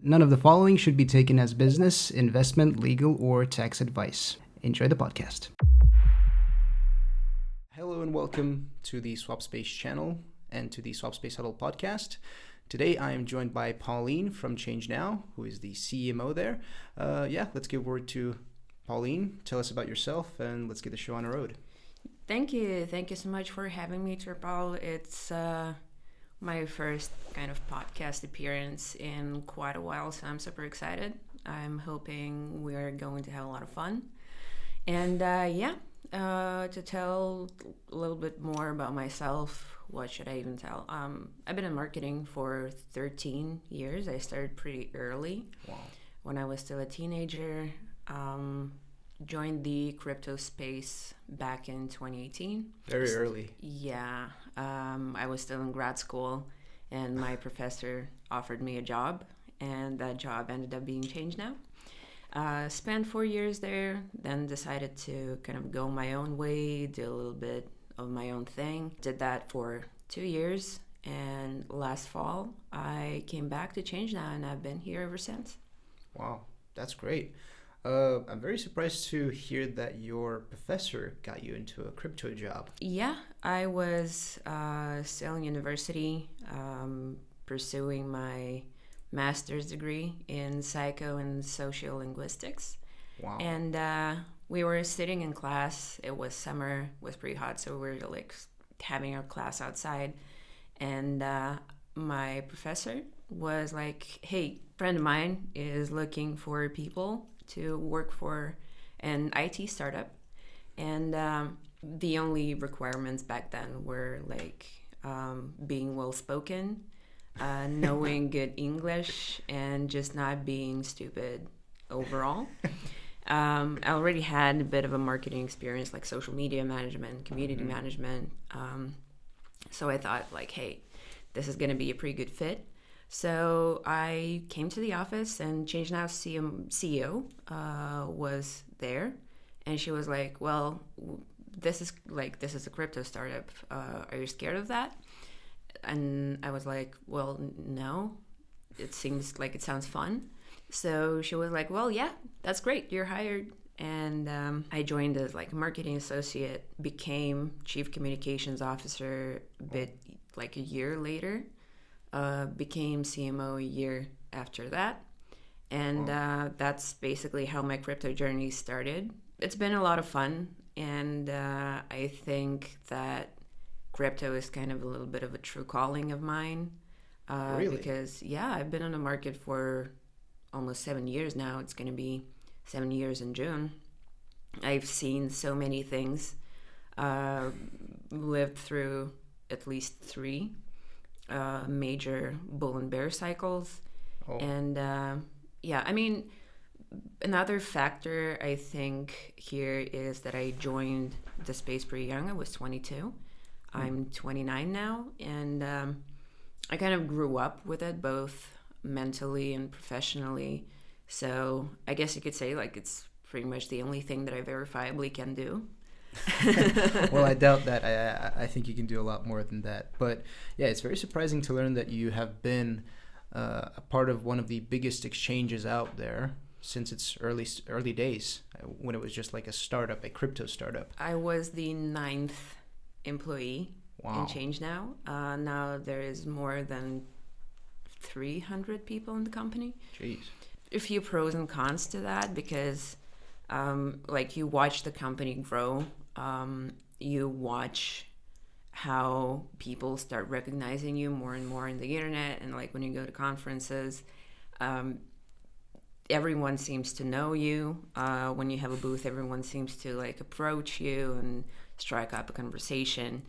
None of the following should be taken as business, investment, legal, or tax advice. Enjoy the podcast. Hello and welcome to the SwapSpace channel and to the SwapSpace Huddle podcast. Today I am joined by Pauline from ChangeNOW, who is the CMO there. Let's give word to Pauline. Tell us about yourself and let's get the show on the road. Thank you. Thank you so much for having me, Turpal. It's my first kind of podcast appearance in quite a while, so I'm super excited. I'm hoping we're going to have a lot of fun. And to tell a little bit more about myself, what should I even tell? I've been in marketing for 13 years. I started pretty early. Wow. When I was still a teenager. Joined the crypto space back in 2018. Very early. Yeah. I was still in grad school and my professor offered me a job and that job ended up being ChangeNOW. Spent 4 years there, then decided to kind of go my own way, do a little bit of my own thing. Did that for 2 years and last fall I came back to ChangeNOW and I've been here ever since. Wow, that's great. I'm very surprised to hear that your professor got you into a crypto job. Yeah, I was still in university, pursuing my master's degree in psycho and social linguistics. Wow. And we were sitting in class. It was summer, it was pretty hot, so we were like having our class outside. And my professor was like, hey, a friend of mine is looking for people to work for an IT startup, and the only requirements back then were like being well spoken, knowing good English, and just not being stupid overall. I already had a bit of a marketing experience, like social media management, community management, so I thought like, hey, this is going to be a pretty good fit. So I came to the office and ChangeNOW CEO was there, and she was like, well, this is a crypto startup. Are you scared of that? And I was like, well, no, it seems like it sounds fun. So she was like, well, yeah, that's great. You're hired. And I joined as like a marketing associate, became chief communications officer a bit like a year later. Became CMO a year after that. And that's basically how my crypto journey started. It's been a lot of fun. And I think that crypto is kind of a little bit of a true calling of mine. Really? Because, I've been on the market for almost 7 years now. It's going to be 7 years in June. I've seen so many things. Lived through at least 3 major bull and bear cycles. And another factor I think here is that I joined the space pretty young. I was 22. I'm 29 now, and I kind of grew up with it both mentally and professionally, so I guess you could say like it's pretty much the only thing that I verifiably can do. Well, I doubt that. I think you can do a lot more than that. But yeah, it's very surprising to learn that you have been a part of one of the biggest exchanges out there since its early days, when it was just like a startup, a crypto startup. I was the 9th employee in ChangeNOW. Now there is more than 300 people in the company. Jeez. A few pros and cons to that, because you watch the company grow. You watch how people start recognizing you more and more in the internet, and like when you go to conferences, everyone seems to know you. When you have a booth, everyone seems to like approach you and strike up a conversation.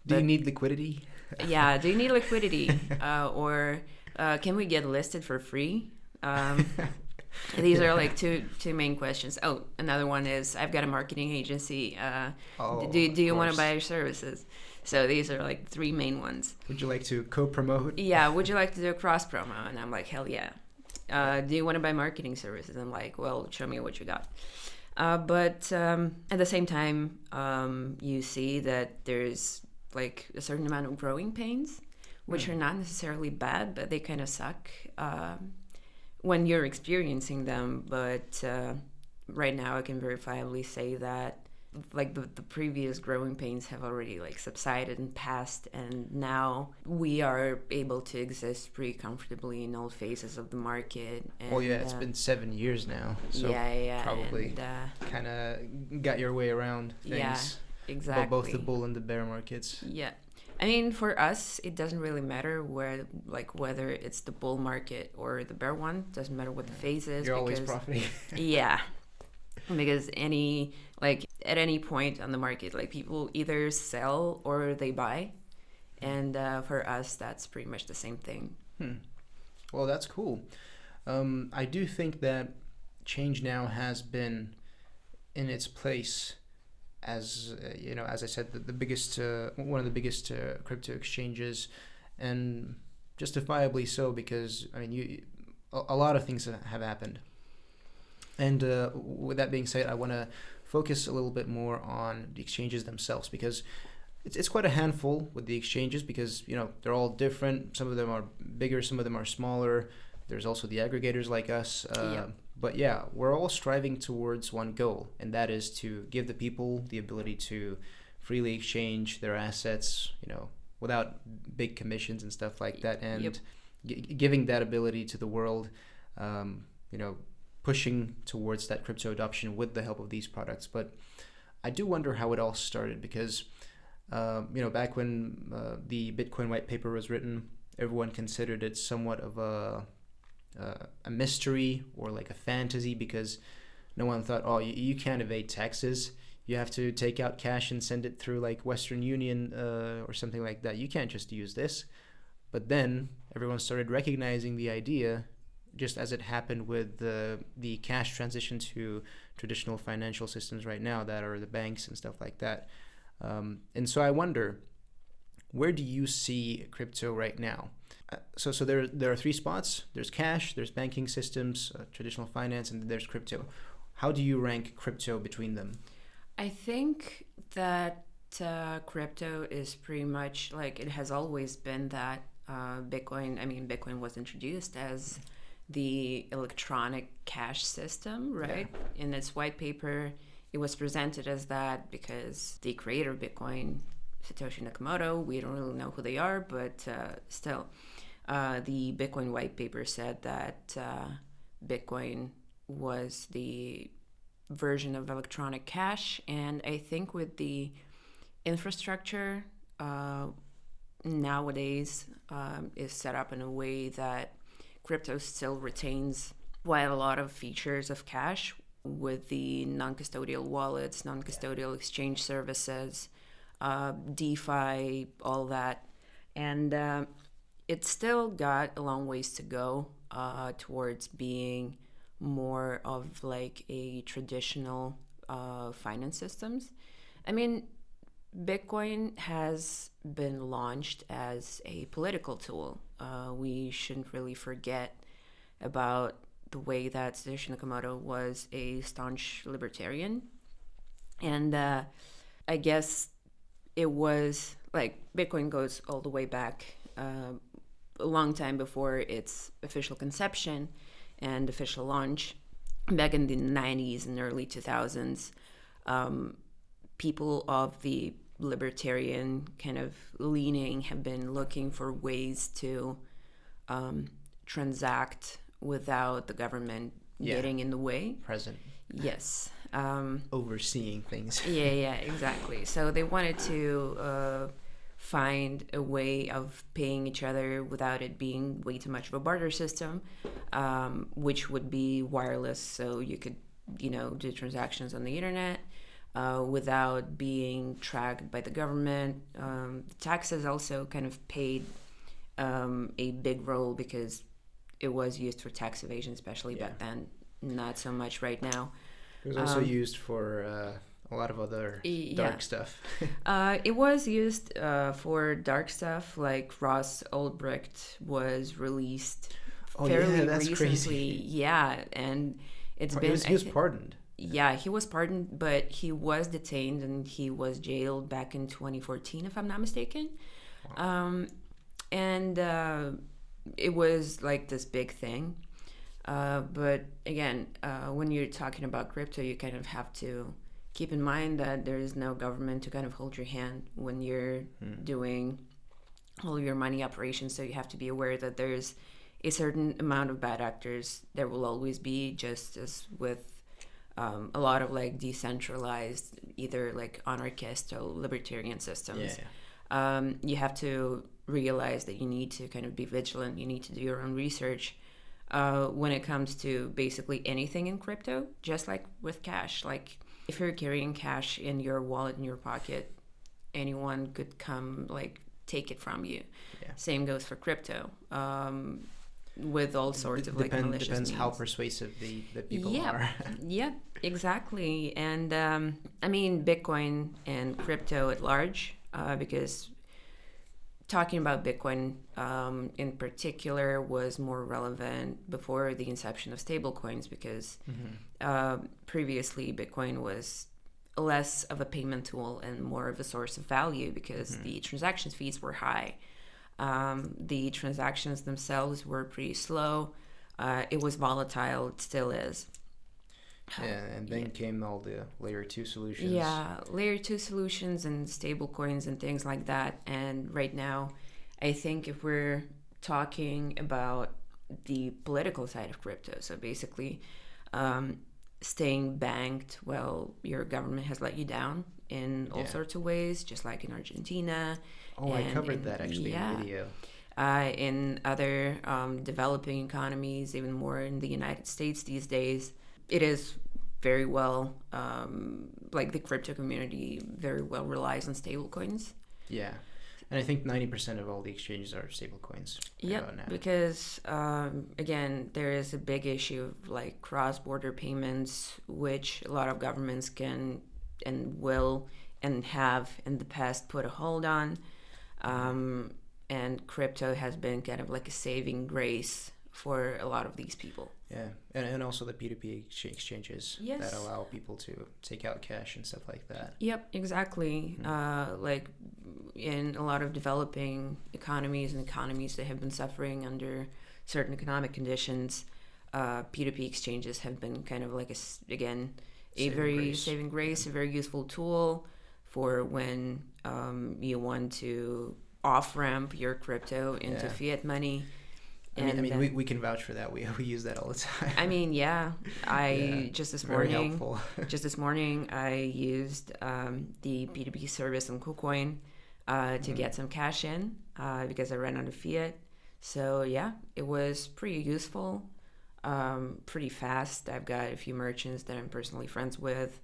Do you need liquidity? Yeah, do you need liquidity? Or can we get listed for free? These are like two main questions. Oh, another one is, I've got a marketing agency. Do you want to buy your services? So these are like 3 main ones. Would you like to co-promote? Yeah, would you like to do a cross promo? And I'm like, hell yeah. Do you want to buy marketing services? I'm like, well, show me what you got. But at the same time, you see that there's like a certain amount of growing pains, which are not necessarily bad, but they kind of suck. when you're experiencing them. But right now I can verifiably say that like the previous growing pains have already like subsided and passed, and now we are able to exist pretty comfortably in all phases of the market. And, Well, yeah, it's been 7 years now, so probably kind of got your way around things. Yeah, exactly. Both the bull and the bear markets. Yeah. I mean, for us, it doesn't really matter whether it's the bull market or the bear one. Doesn't matter what the phase is. You're always profiting. Yeah, because at any point on the market, like people either sell or they buy, and for us, that's pretty much the same thing. Well, that's cool. I do think that ChangeNOW has been in its place as as I said, the biggest one of the biggest crypto exchanges, and justifiably so, because I mean a lot of things have happened. And with that being said, I want to focus a little bit more on the exchanges themselves, because it's quite a handful with the exchanges, because they're all different. Some of them are bigger, some of them are smaller. There's also the aggregators like us. But yeah, we're all striving towards one goal, and that is to give the people the ability to freely exchange their assets, without big commissions and stuff like that, and giving that ability to the world, pushing towards that crypto adoption with the help of these products. But I do wonder how it all started, because back when the Bitcoin white paper was written, everyone considered it somewhat of a mystery or like a fantasy, because no one thought, oh, you can't evade taxes. You have to take out cash and send it through like Western Union or something like that. You can't just use this. But then everyone started recognizing the idea, just as it happened with the cash transition to traditional financial systems right now, that are the banks and stuff like that. And so I wonder, where do you see crypto right now? So there are three spots. There's cash, there's banking systems, traditional finance, and there's crypto. How do you rank crypto between them? I think that crypto is pretty much like it has always been that Bitcoin was introduced as the electronic cash system, right? Yeah. In its white paper, it was presented as that because the creator of Bitcoin, Satoshi Nakamoto, we don't really know who they are, but still, the Bitcoin white paper said that Bitcoin was the version of electronic cash. And I think with the infrastructure nowadays is set up in a way that crypto still retains quite a lot of features of cash, with the non-custodial wallets, non-custodial exchange services, DeFi, all that. And it's still got a long ways to go towards being more of like a traditional finance systems. I mean, Bitcoin has been launched as a political tool. We shouldn't really forget about the way that Satoshi Nakamoto was a staunch libertarian. And I guess it was like Bitcoin goes all the way back a long time before its official conception and official launch. Back in the 90s and early 2000s, people of the libertarian kind of leaning have been looking for ways to transact without the government getting in the way. Present. Yes. Overseeing things. Yeah, exactly. So they wanted to find a way of paying each other without it being way too much of a barter system, which would be wireless, so you could, do transactions on the internet without being tracked by the government. Taxes also kind of played a big role because it was used for tax evasion, especially back then. Not so much right now. It was also used for a lot of other dark stuff. It was used for dark stuff, like Ross Ulbricht was released fairly that's recently. crazy. Yeah, and he was pardoned. Yeah, he was pardoned, but he was detained and he was jailed back in 2014, if I'm not mistaken. Wow. And it was like this big thing. But again, when you're talking about crypto, you kind of have to keep in mind that there is no government to kind of hold your hand when you're doing all your money operations. So you have to be aware that there's a certain amount of bad actors. There will always be, just as with a lot of like decentralized, either like anarchist or libertarian systems. You have to realize that you need to kind of be vigilant. You need to do your own research when it comes to basically anything in crypto, just like with cash. Like if you're carrying cash in your wallet, in your pocket, anyone could come like take it from you. Same goes for crypto. With all sorts of like malicious depends means. how persuasive the people are. Yeah, exactly. And I mean Bitcoin and crypto at large, because talking about Bitcoin in particular was more relevant before the inception of stablecoins, because previously Bitcoin was less of a payment tool and more of a source of value, because the transaction fees were high. The transactions themselves were pretty slow. It was volatile. It still is. And then came all the layer 2 solutions. Yeah, layer 2 solutions and stable coins and things like that. And right now, I think if we're talking about the political side of crypto, so basically staying banked while your government has let you down in all sorts of ways, just like in Argentina. Oh, I covered that actually in the video. In other developing economies, even more in the United States these days, it is very well, like the crypto community very well relies on stablecoins. Yeah. And I think 90% of all the exchanges are stablecoins. Yep, because again, there is a big issue of like cross-border payments, which a lot of governments can and will and have in the past put a hold on. And crypto has been kind of like a saving grace for a lot of these people. Yeah, and also the P2P exchanges that allow people to take out cash and stuff like that. Yep, exactly. Like in a lot of developing economies and economies that have been suffering under certain economic conditions, P2P exchanges have been kind of like saving grace, a very useful tool for when you want to off-ramp your crypto into fiat money. I mean, we can vouch for that. We use that all the time. I mean, just this morning, helpful. Just this morning, I used the P2P service on KuCoin to get some cash in because I ran out of fiat. So yeah, it was pretty useful, pretty fast. I've got a few merchants that I'm personally friends with.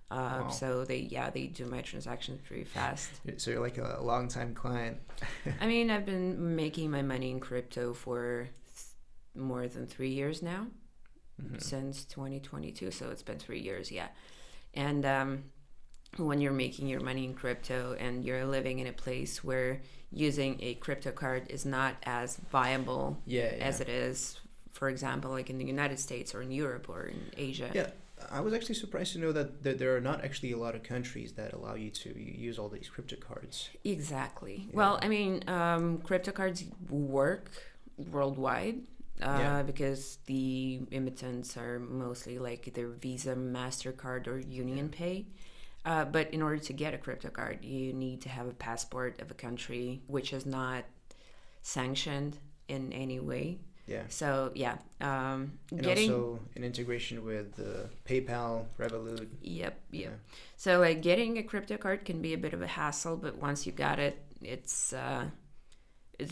Wow. So they do my transactions pretty fast. So you're like a long-time client. I mean, I've been making my money in crypto for more than 3 years now, since 2022. So it's been 3 years, yeah. And when you're making your money in crypto and you're living in a place where using a crypto card is not as viable as it is, for example, like in the United States or in Europe or in Asia. Yeah. I was actually surprised to know that there are not actually a lot of countries that allow you to use all these crypto cards. Exactly. Yeah. Well, I mean, crypto cards work worldwide because the emittents are mostly like either Visa, MasterCard, or Union Pay. But in order to get a crypto card, you need to have a passport of a country which is not sanctioned in any way. Yeah. So yeah, and also an integration with PayPal, Revolut. Yep. So like getting a crypto card can be a bit of a hassle, but once you got it, it's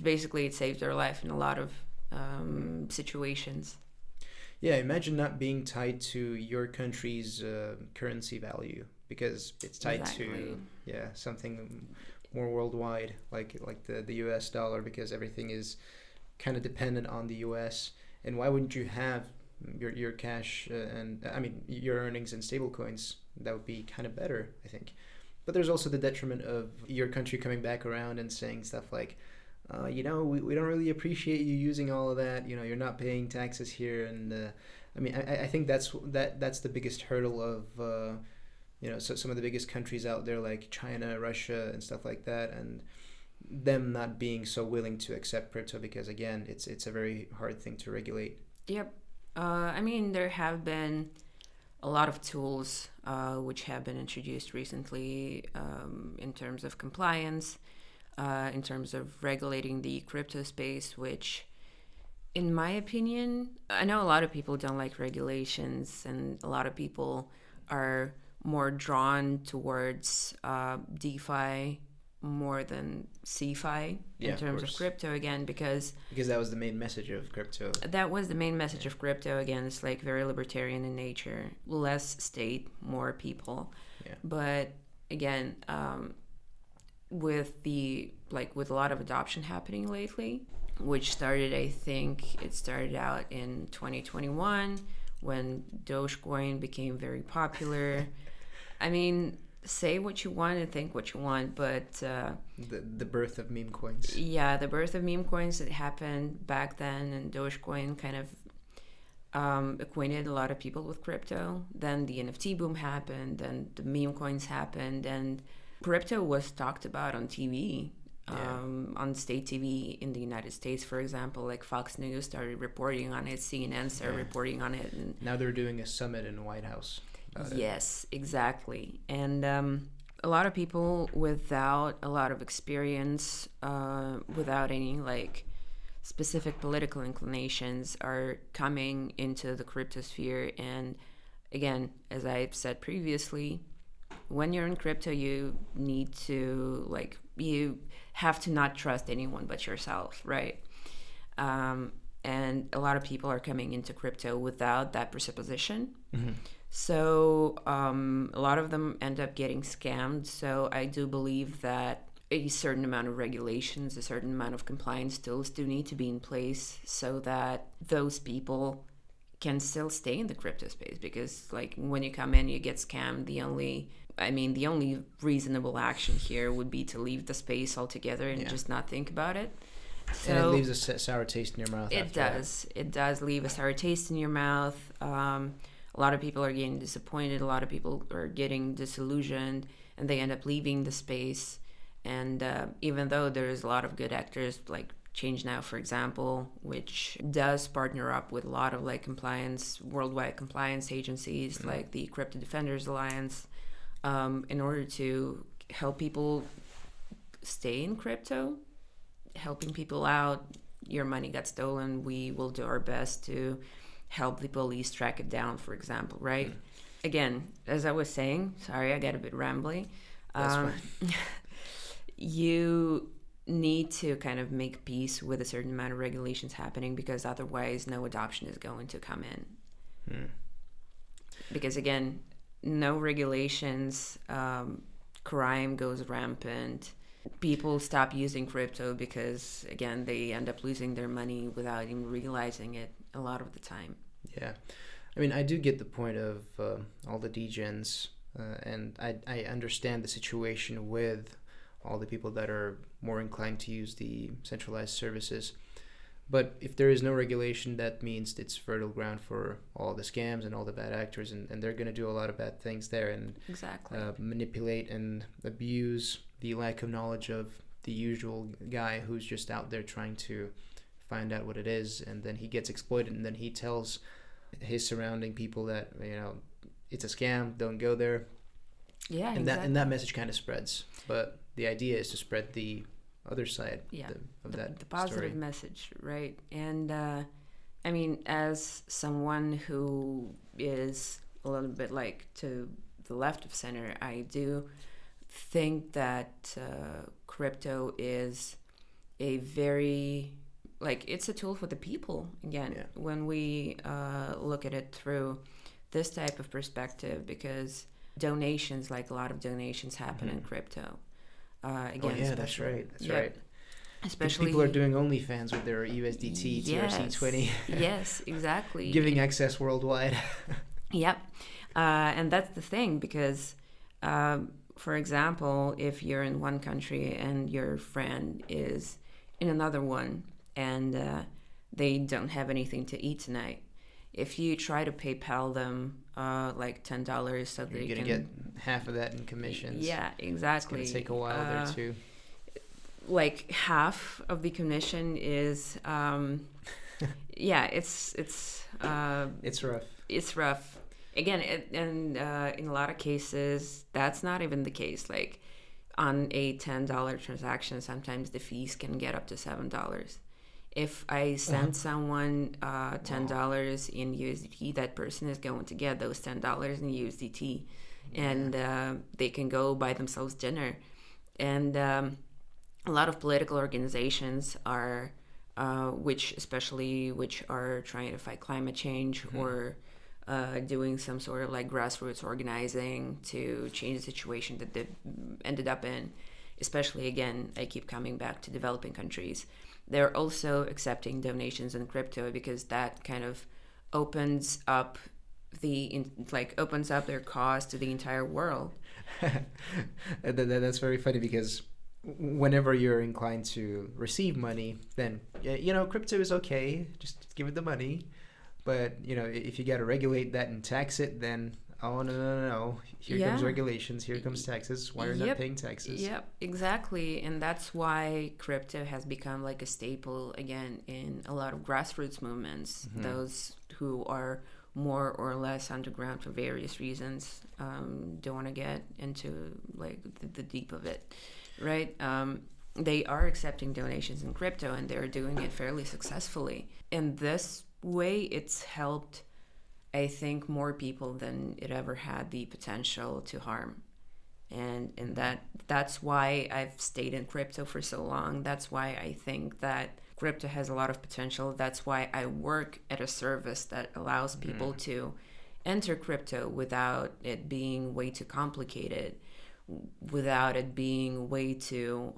basically it saves your life in a lot of situations. Yeah, imagine not being tied to your country's currency value, because it's tied to something more worldwide, like the US dollar, because everything is kind of dependent on the US. And why wouldn't you have your cash and I mean your earnings in stable coins? That would be kind of better, I think. But there's also the detriment of your country coming back around and saying stuff like, we don't really appreciate you using all of that. You're not paying taxes here. And I mean, I think that's the biggest hurdle of so some of the biggest countries out there, like China, Russia, and stuff like that, and them not being so willing to accept crypto, because again, it's a very hard thing to regulate. Yep. I mean, there have been a lot of tools which have been introduced recently in terms of compliance, in terms of regulating the crypto space, which, in my opinion, I know a lot of people don't like regulations, and a lot of people are more drawn towards DeFi more than CeFi in terms of crypto again, because that was the main message of crypto. That was the main message of crypto again. It's like very libertarian in nature, less state, more people. Yeah. But again, with a lot of adoption happening lately, which started, I think it started out in 2021 when Dogecoin became very popular. I mean, say what you want and think what you want, but the birth of meme coins. Yeah, the birth of meme coins that happened back then, and Dogecoin kind of acquainted a lot of people with crypto. Then the NFT boom happened, and the meme coins happened, and crypto was talked about on TV, on state TV in the United States, for example. Like Fox News started reporting on it, CNN started reporting on it, and now they're doing a summit in the White House. Yes, exactly. And a lot of people without a lot of experience, without any like specific political inclinations, are coming into the crypto sphere. And again, as I've said previously, when you're in crypto, you need to you have to not trust anyone but yourself, right? And a lot of people are coming into crypto without that presupposition. Mm-hmm. So a lot of them end up getting scammed. So I do believe that a certain amount of regulations, a certain amount of compliance tools do need to be in place so that those people can still stay in the crypto space. Because like when you come in, you get scammed. The only reasonable action here would be to leave the space altogether and just not think about it. So, and it leaves a sour taste in your mouth. It does. It does leave a sour taste in your mouth. A lot of people are getting disappointed. A lot of people are getting disillusioned, and they end up leaving the space. And even though there's a lot of good actors like ChangeNOW, for example, which does partner up with a lot of like worldwide compliance agencies, mm-hmm. like the Crypto Defenders Alliance, in order to help people stay in crypto, helping people out. Your money got stolen. We will do our best to help the police track it down, for example, right? Mm. Again, as I was saying, sorry, I got a bit rambly. That's fine. You need to kind of make peace with a certain amount of regulations happening, because otherwise no adoption is going to come in. Mm. Because again, no regulations, crime goes rampant. People stop using crypto because, again, they end up losing their money without even realizing it a lot of the time. Yeah. I mean, I do get the point of all the degens, and I understand the situation with all the people that are more inclined to use the centralized services. But if there is no regulation, that means it's fertile ground for all the scams and all the bad actors, and they're going to do a lot of bad things there and exactly manipulate and abuse the lack of knowledge of the usual guy who's just out there trying to find out what it is, and then he gets exploited, and then he tells his surrounding people that, you know, it's a scam, don't go there. Yeah, and exactly. that message kind of spreads. But the idea is to spread the other side of the positive story. Message, right? And I mean, as someone who is a little bit like to the left of center, I do think that crypto is a very, like, it's a tool for the people. Again, when we look at it through this type of perspective, because donations, like a lot of donations happen in crypto. Again, that's right. Right. Especially people are doing OnlyFans with their USDT, TRC20. Yes, exactly. Giving access worldwide. Yep. And that's the thing, because, for example, if you're in one country and your friend is in another one and they don't have anything to eat tonight, if you try to PayPal them like $10 so they you're gonna get half of that in commissions. Yeah, exactly. It's gonna take a while there too. yeah, it's rough. it's rough. Again, in a lot of cases, that's not even the case. Like on a $10 transaction, sometimes the fees can get up to $7. If I send someone $10 in USDT, that person is going to get those $10 in USDT, and they can go buy themselves dinner. And a lot of political organizations are, which are trying to fight climate change or doing some sort of like grassroots organizing to change the situation that they ended up in. Especially, again, I keep coming back to developing countries. They're also accepting donations in crypto because that kind of opens up their cause to the entire world. That's very funny because whenever you're inclined to receive money, then crypto is okay. Just give it the money. But if you got to regulate that and tax it, then oh no. Here comes regulations. Here comes taxes. Why are you not paying taxes? Yep, exactly. And that's why crypto has become like a staple again in a lot of grassroots movements. Mm-hmm. Those who are more or less underground for various reasons don't want to get into like the deep of it, right? They are accepting donations in crypto and they're doing it fairly successfully. In this way, it's helped, I think, more people than it ever had the potential to harm. And that's why I've stayed in crypto for so long. That's why I think that crypto has a lot of potential. That's why I work at a service that allows people to enter crypto without it being way too complicated, without it being way too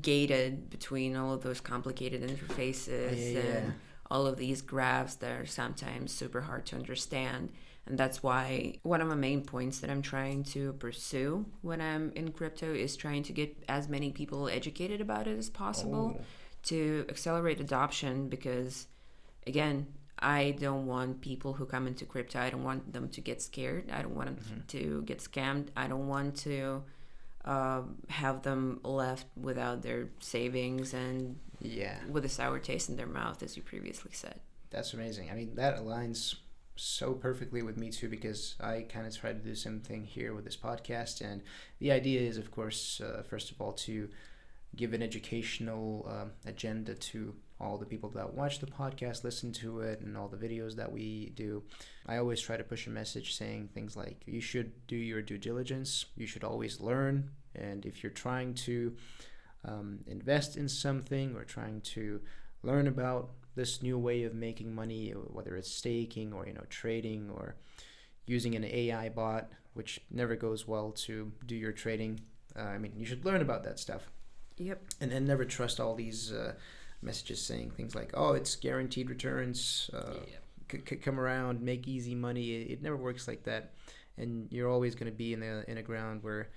gated between all of those complicated interfaces and all of these graphs that are sometimes super hard to understand. And that's why one of the main points that I'm trying to pursue when I'm in crypto is trying to get as many people educated about it as possible to accelerate adoption. Because, again, I don't want people who come into crypto, I don't want them to get scared. I don't want them to get scammed. I don't want to have them left without their savings and with a sour taste in their mouth, as you previously said. That's amazing. I mean, that aligns so perfectly with me too, because I kind of try to do the same thing here with this podcast. And the idea is, of course, first of all, to give an educational agenda to all the people that watch the podcast, listen to it, and all the videos that we do. I always try to push a message saying things like, you should do your due diligence, you should always learn, and if you're trying to invest in something or trying to learn about this new way of making money, whether it's staking or trading or using an AI bot, which never goes well to do your trading, you should learn about that stuff. Yep. And then never trust all these messages saying things like, oh, it's guaranteed returns, come around, make easy money. It never works like that. And you're always going to be in a ground where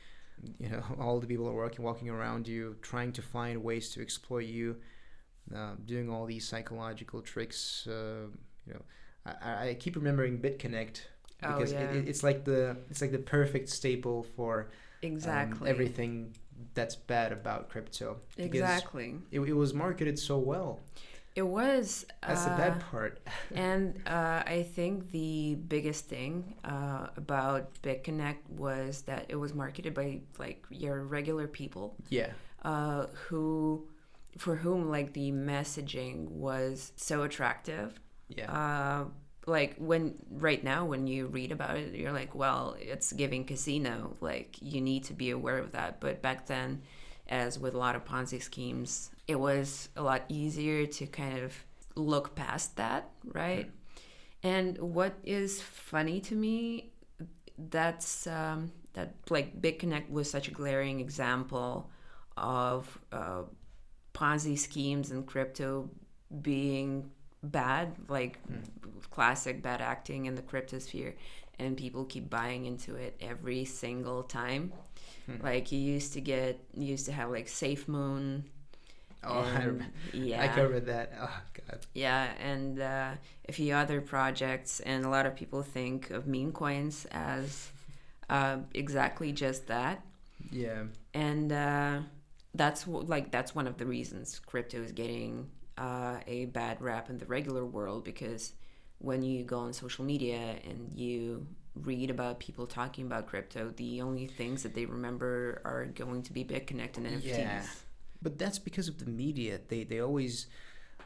all the people are walking around you, trying to find ways to exploit you, doing all these psychological tricks. I keep remembering BitConnect because it's like the perfect staple for everything that's bad about crypto. Exactly. It was marketed so well. It was. That's the bad part. And I think the biggest thing about BitConnect was that it was marketed by like your regular people. Yeah. For whom like the messaging was so attractive. Yeah. Right now when you read about it, you're like, well, it's giving casino. Like you need to be aware of that. But back then, as with a lot of Ponzi schemes, it was a lot easier to kind of look past that, right? And what is funny to me, that's that like BitConnect was such a glaring example of Ponzi schemes and crypto being bad, like classic bad acting in the cryptosphere, and people keep buying into it every single time. Like you used to have like SafeMoon. Oh, I remember. Yeah. I covered that. Oh, God. Yeah, and a few other projects, and a lot of people think of meme coins as exactly just that. Yeah. And that's one of the reasons crypto is getting a bad rap in the regular world, because when you go on social media and you read about people talking about crypto, the only things that they remember are going to be BitConnect and NFTs. Yeah, but that's because of the media. They always,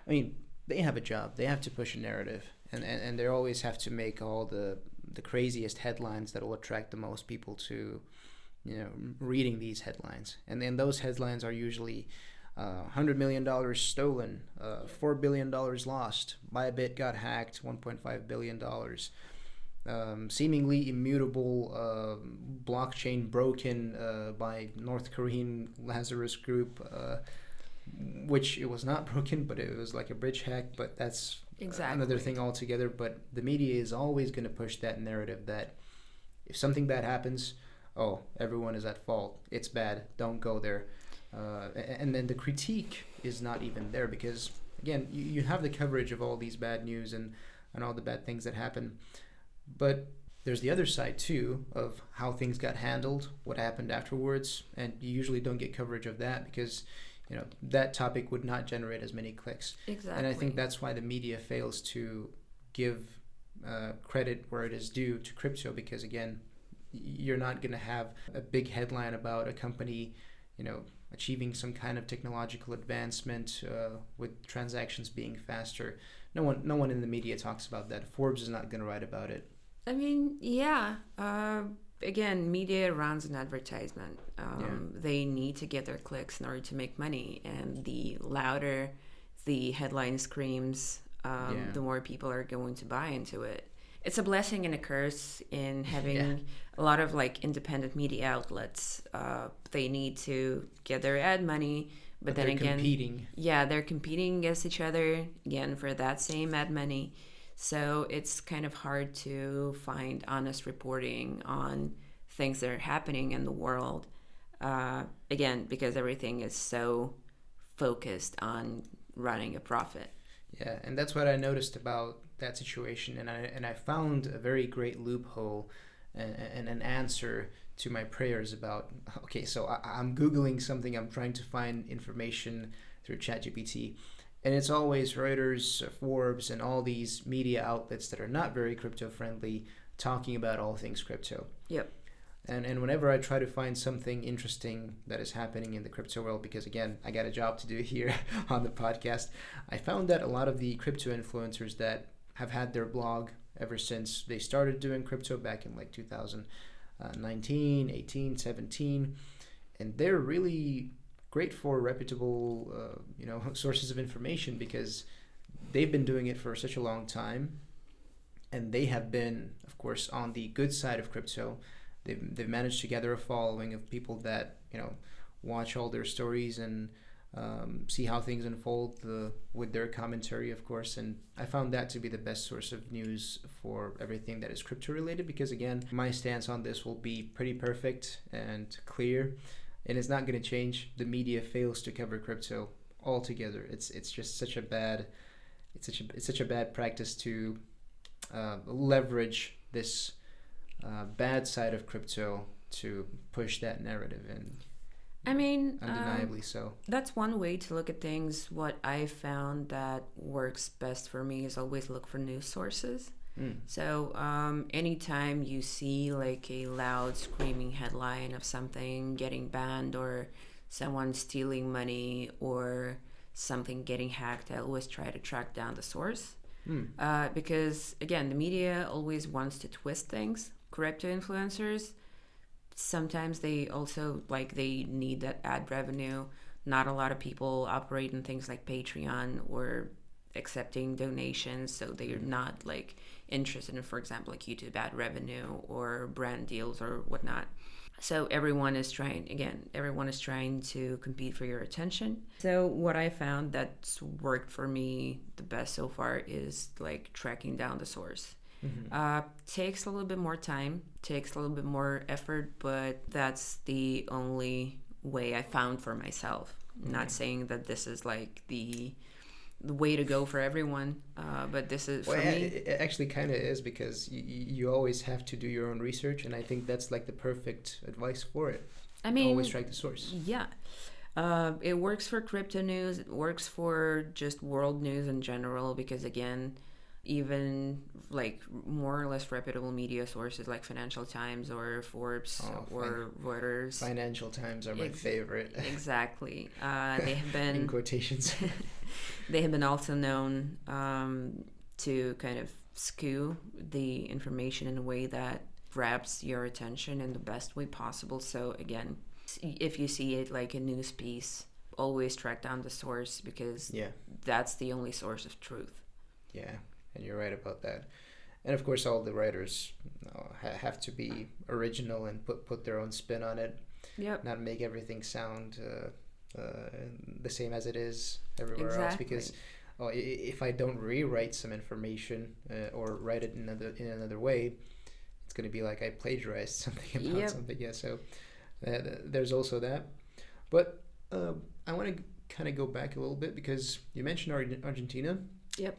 I mean, they have a job. They have to push a narrative, and they always have to make all the craziest headlines that will attract the most people to, reading these headlines. And then those headlines are usually $100 million stolen, $4 billion lost, Bybit got hacked, $1.5 billion, seemingly immutable blockchain broken by North Korean Lazarus group, which it was not broken, but it was like a bridge hack. But that's another thing altogether. But the media is always going to push that narrative that if something bad happens, oh, everyone is at fault. It's bad. Don't go there. And then the critique is not even there, because, again, you have the coverage of all these bad news and all the bad things that happen. But there's the other side, too, of how things got handled, what happened afterwards. And you usually don't get coverage of that because, that topic would not generate as many clicks. Exactly. And I think that's why the media fails to give credit where it is due to crypto, because, again, you're not going to have a big headline about a company, achieving some kind of technological advancement with transactions being faster. No one in the media talks about that. Forbes is not going to write about it. I mean, yeah. Again, media runs an advertisement. They need to get their clicks in order to make money. And the louder the headline screams, the more people are going to buy into it. It's a blessing and a curse in having a lot of independent media outlets. They need to get their ad money, but then again, competing. Yeah, they're competing against each other again for that same ad money. So it's kind of hard to find honest reporting on things that are happening in the world. Again, because everything is so focused on running a profit. Yeah, and that's what I noticed about that situation, and I found a very great loophole and an answer to my prayers about, okay, so I'm Googling something, I'm trying to find information through ChatGPT, and it's always Reuters, Forbes, and all these media outlets that are not very crypto friendly talking about all things crypto. Yep. And whenever I try to find something interesting that is happening in the crypto world, because again, I got a job to do here on the podcast, I found that a lot of the crypto influencers that have had their blog ever since they started doing crypto back in 2019, 18, 17, and they're really great for reputable sources of information, because they've been doing it for such a long time, and they have been, of course, on the good side of crypto. They've managed to gather a following of people that watch all their stories and see how things unfold with their commentary, of course. And I found that to be the best source of news for everything that is crypto related, because again, my stance on this will be pretty perfect and clear, and it's not going to change. The media fails to cover crypto altogether. It's just such a bad practice to leverage this bad side of crypto to push that narrative, and I mean, undeniably so. That's one way to look at things. What I found that works best for me is always look for news sources. So anytime you see a loud screaming headline of something getting banned or someone stealing money or something getting hacked, I always try to track down the source. Because again, the media always wants to twist things. Crypto influencers, sometimes they also they need that ad revenue. Not a lot of people operate in things like Patreon or accepting donations, so they're not interested in, for example, YouTube ad revenue or brand deals or whatnot. So everyone is trying to compete for your attention. So what I found that's worked for me the best so far is tracking down the source. Takes a little bit more time, takes a little bit more effort, but that's the only way I found for myself. Not saying that this is the way to go for everyone, but this is for me. It actually kind of is, because you always have to do your own research, and I think that's the perfect advice for it. I mean, always track the source. Yeah. It works for crypto news. It works for just world news in general because, again, even like more or less reputable media sources like Financial Times or Forbes or Reuters. Financial Times are my favorite. Exactly. They have been in quotations. They have been also known to kind of skew the information in a way that grabs your attention in the best way possible. So again, if you see it like a news piece, always track down the source because that's the only source of truth. Yeah, and you're right about that. And of course, all the writers have to be original and put their own spin on it. Yep. Not make everything sound the same as it is everywhere else. Because if I don't rewrite some information or write it in another way, it's going to be like I plagiarized something about something. Yeah, so there's also that. But I want to kind of go back a little bit because you mentioned Argentina. Yep.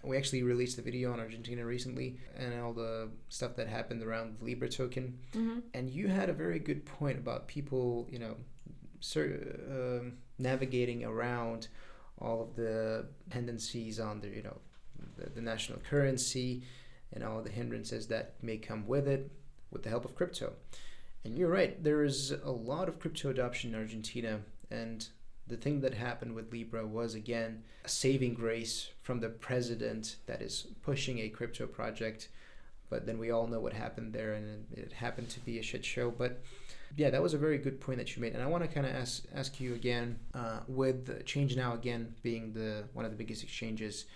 We actually released a video on Argentina recently and all the stuff that happened around the Libra token. Mm-hmm. And you had a very good point about people, navigating around all of the dependencies on the national currency and all the hindrances that may come with it with the help of crypto. And you're right, there is a lot of crypto adoption in Argentina, and the thing that happened with Libra was, again, a saving grace from the president that is pushing a crypto project. But then we all know what happened there, and it happened to be a shit show. But yeah, that was a very good point that you made. And I want to kind of ask you again, with ChangeNOW again being one of the biggest exchanges,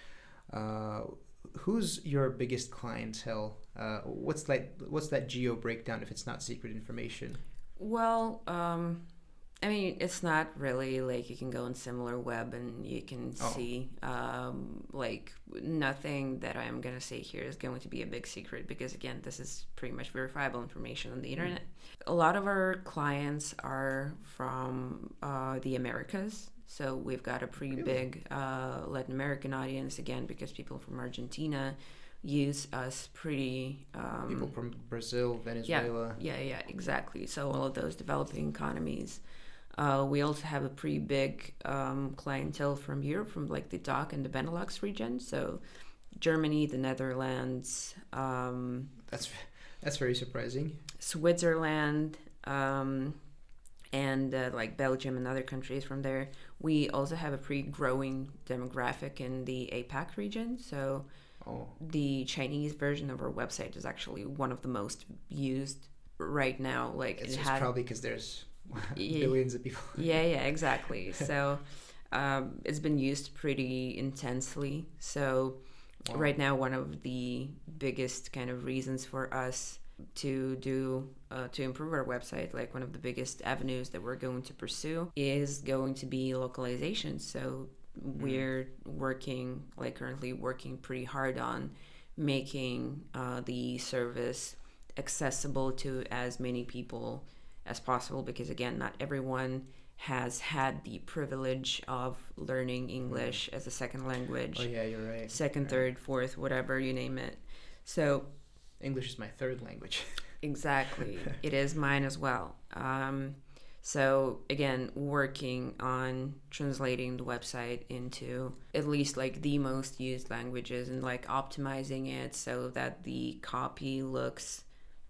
who's your biggest clientele? What's that geo breakdown if it's not secret information? Well, I mean, it's not really like you can go on SimilarWeb and you can see like nothing that I'm going to say here is going to be a big secret because, again, this is pretty much verifiable information on the internet. A lot of our clients are from the Americas. So we've got a pretty big Latin American audience, again, because people from Argentina use us pretty... people from Brazil, Venezuela. Yeah, exactly. So all of those developing economies. We also have a pretty big clientele from Europe, from like the DACH and the Benelux region. So Germany, the Netherlands. That's very surprising. Switzerland, and like Belgium and other countries from there. We also have a pretty growing demographic in the APAC region. So the Chinese version of our website is actually one of the most used right now. Like it's probably because there's billions of people. Yeah, exactly. So it's been used pretty intensely. So right now, one of the biggest kind of reasons for us to improve our website, like one of the biggest avenues that we're going to pursue is going to be localization. So we're currently working pretty hard on making the service accessible to as many people as possible, because again, not everyone has had the privilege of learning English as a second language. Oh yeah, you're right. Second, third, fourth, whatever you name it. So English is my third language. Exactly. It is mine as well. So again, working on translating the website into at least like the most used languages and like optimizing it so that the copy looks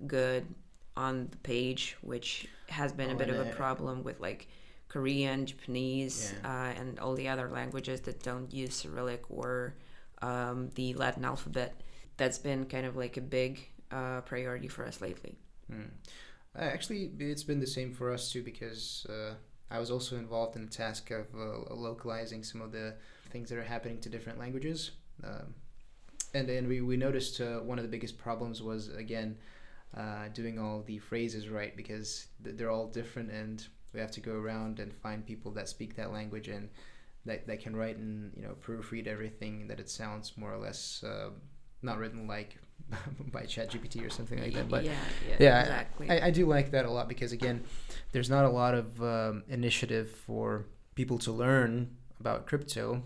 good on the page, which has been a bit of a problem with like Korean, Japanese, and all the other languages that don't use Cyrillic or the Latin alphabet. That's been kind of like a big priority for us lately. Actually, it's been the same for us too, because I was also involved in the task of localizing some of the things that are happening to different languages. And then we noticed one of the biggest problems was, again, doing all the phrases right, because they're all different, and we have to go around and find people that speak that language and that can write and proofread everything, that it sounds more or less not written like by ChatGPT or something like that. But yeah, exactly. I do like that a lot, because again, there's not a lot of initiative for people to learn about crypto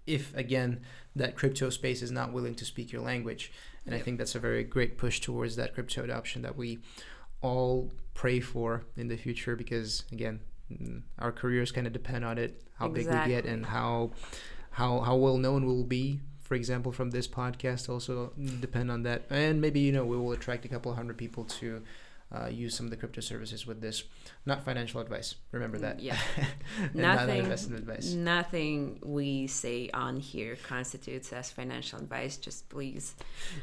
if again that crypto space is not willing to speak your language. And I think that's a very great push towards that crypto adoption that we all pray for in the future, because again, our careers kind of depend on it, how big we Exactly. get, and how well known we'll be. For example, from this podcast, also depend on that, and maybe we will attract a couple of hundred people to use some of the crypto services with this. Not financial advice. Remember that. Yeah. And not investment advice. Nothing we say on here constitutes as financial advice. Just please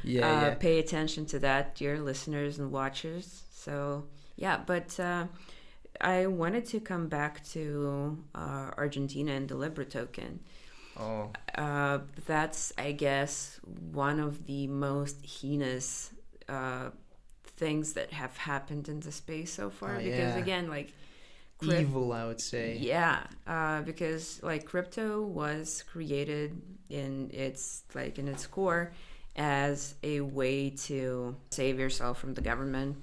Yeah. pay attention to that, dear listeners and watchers. So yeah, but I wanted to come back to Argentina and the Libra token. Oh. That's, I guess, one of the most heinous things that have happened in the space so far. Because again, like evil, I would say. Yeah, because like crypto was created in its core as a way to save yourself from the government,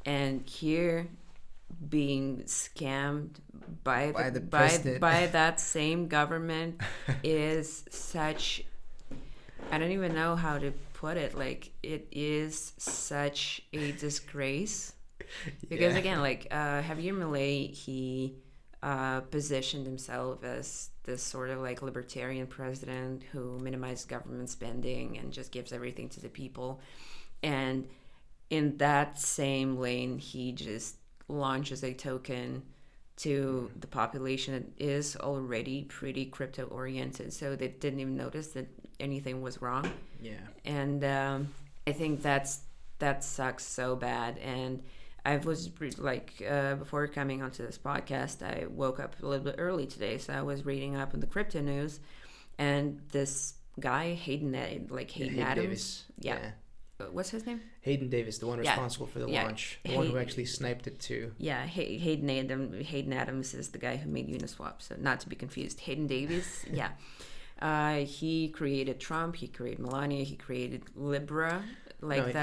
and here being scammed by that same government is such, I don't even know how to put it, like it is such a disgrace. Because again, like Javier Milei, he positioned himself as this sort of like libertarian president who minimizes government spending and just gives everything to the people. And in that same lane, he just launches a token to the population that is already pretty crypto oriented, so they didn't even notice that anything was wrong. Yeah. And I think that sucks so bad. And I was before coming onto this podcast, I woke up a little bit early today, so I was reading up on the crypto news, and this guy Hayden Adams, Davis. Yeah. What's his name? Hayden Davis, the one responsible for the launch, the one who actually sniped it too. Yeah, Hayden Adams is the guy who made Uniswap, so not to be confused. Hayden Davis, yeah. He created Trump, he created Melania, he created Libra.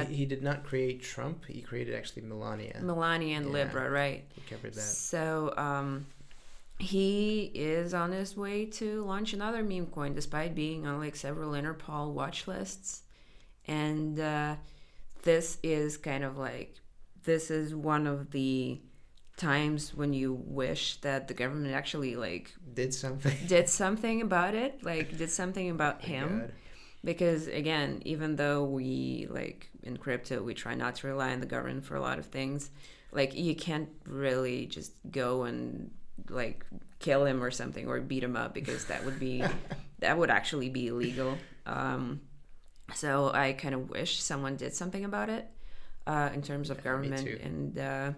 He did not create Trump. He created actually Melania and Libra, right? We covered that. So he is on his way to launch another meme coin, despite being on like several Interpol watch lists. And this is kind of like, this is one of the times when you wish that the government actually like did something about it, like did something about him. God. Because again, even though we like in crypto, we try not to rely on the government for a lot of things, like you can't really just go and like kill him or something or beat him up, because that would actually be illegal. So I kind of wish someone did something about it in terms of government. And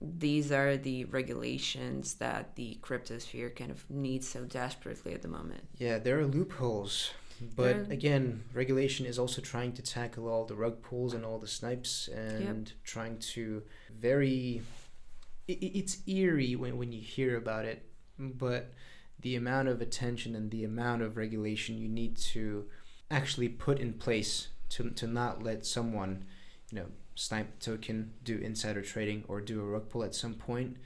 these are the regulations that the cryptosphere kind of needs so desperately at the moment. Yeah, there are loopholes. But again, regulation is also trying to tackle all the rug pulls and all the snipes, and trying to it's eerie when you hear about it, but the amount of attention and the amount of regulation you need to actually put in place to not let someone, snipe token, do insider trading, or do a rug pull at some point,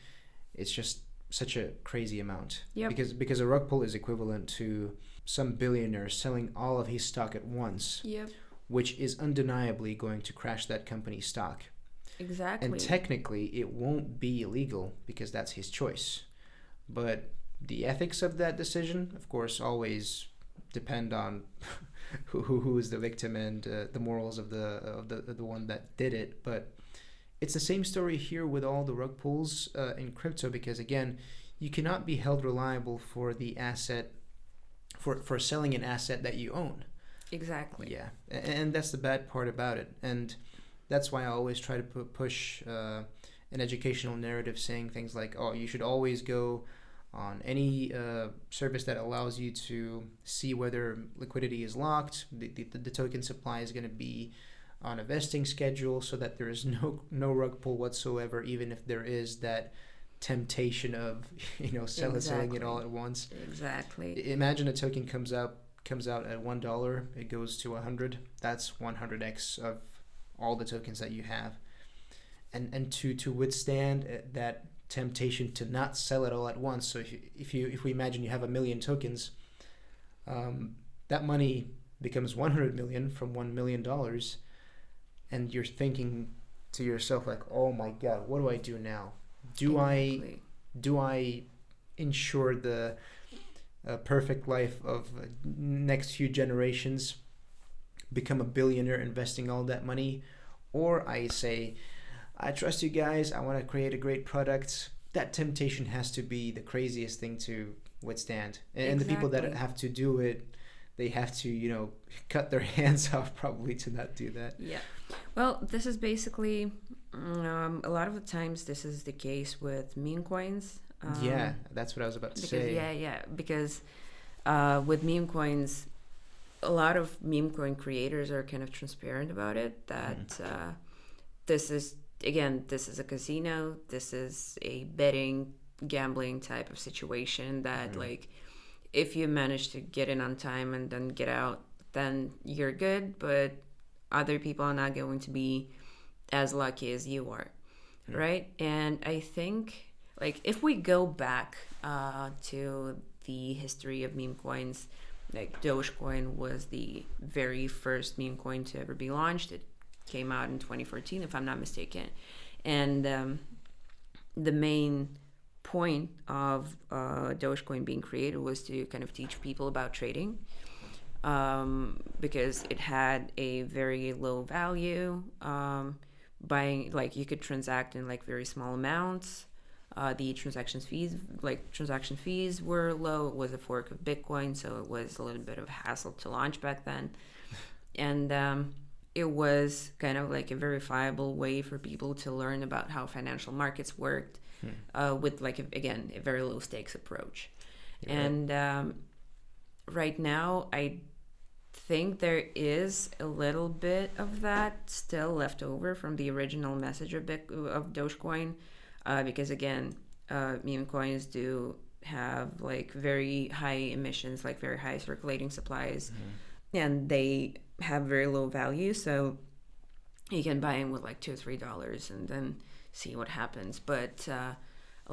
it's just such a crazy amount. Because a rug pull is equivalent to some billionaire selling all of his stock at once, which is undeniably going to crash that company's stock. Exactly. And technically, it won't be illegal because that's his choice. But the ethics of that decision, of course, always depend on who is the victim and the morals of the one that did it. But it's the same story here with all the rug pulls in crypto, because again, you cannot be held reliable for the asset, for selling an asset that you own. Exactly. Yeah, and that's the bad part about it. And that's why I always try to push an educational narrative, saying things like, oh, you should always go on any service that allows you to see whether liquidity is locked. The token supply is going to be on a vesting schedule, so that there is no rug pull whatsoever, even if there is that temptation of selling it all at once. Exactly. Imagine a token comes out at $1, it goes to 100. That's 100x of all the tokens that you have, and to withstand that temptation to not sell it all at once. So if we imagine you have 1 million tokens, that money becomes 100 million from $1 million, and you're thinking to yourself like, oh my God, what do I do now? Do I do I ensure the perfect life of next few generations, become a billionaire investing all that money, or I say, I trust you guys, I want to create a great product. That temptation has to be the craziest thing to withstand. And the people that have to do it, they have to, you know, cut their hands off probably to not do that. Yeah. Well, this is basically, a lot of the times this is the case with meme coins. Yeah, that's what I was about to say. Yeah. Because with meme coins, a lot of meme coin creators are kind of transparent about it, that this is a casino, this is a betting, gambling type of situation that like, if you manage to get in on time and then get out, then you're good, but other people are not going to be as lucky as you are, right? And I think, like, if we go back to the history of meme coins, like Dogecoin was the very first meme coin to ever be launched. It came out in 2014, if I'm not mistaken. And the main point of Dogecoin being created was to kind of teach people about trading, because it had a very low value. Buying, like, you could transact in like very small amounts. The transaction fees were low. It was a fork of Bitcoin, so it was a little bit of a hassle to launch back then. And it was kind of like a verifiable way for people to learn about how financial markets worked, with like, a very low stakes approach. You're and right now, I think there is a little bit of that still left over from the original message of Dogecoin. Because again, meme coins do have like very high emissions, like very high circulating supplies, and they have very low value. So you can buy them with like $2 or $3 and then see what happens. But a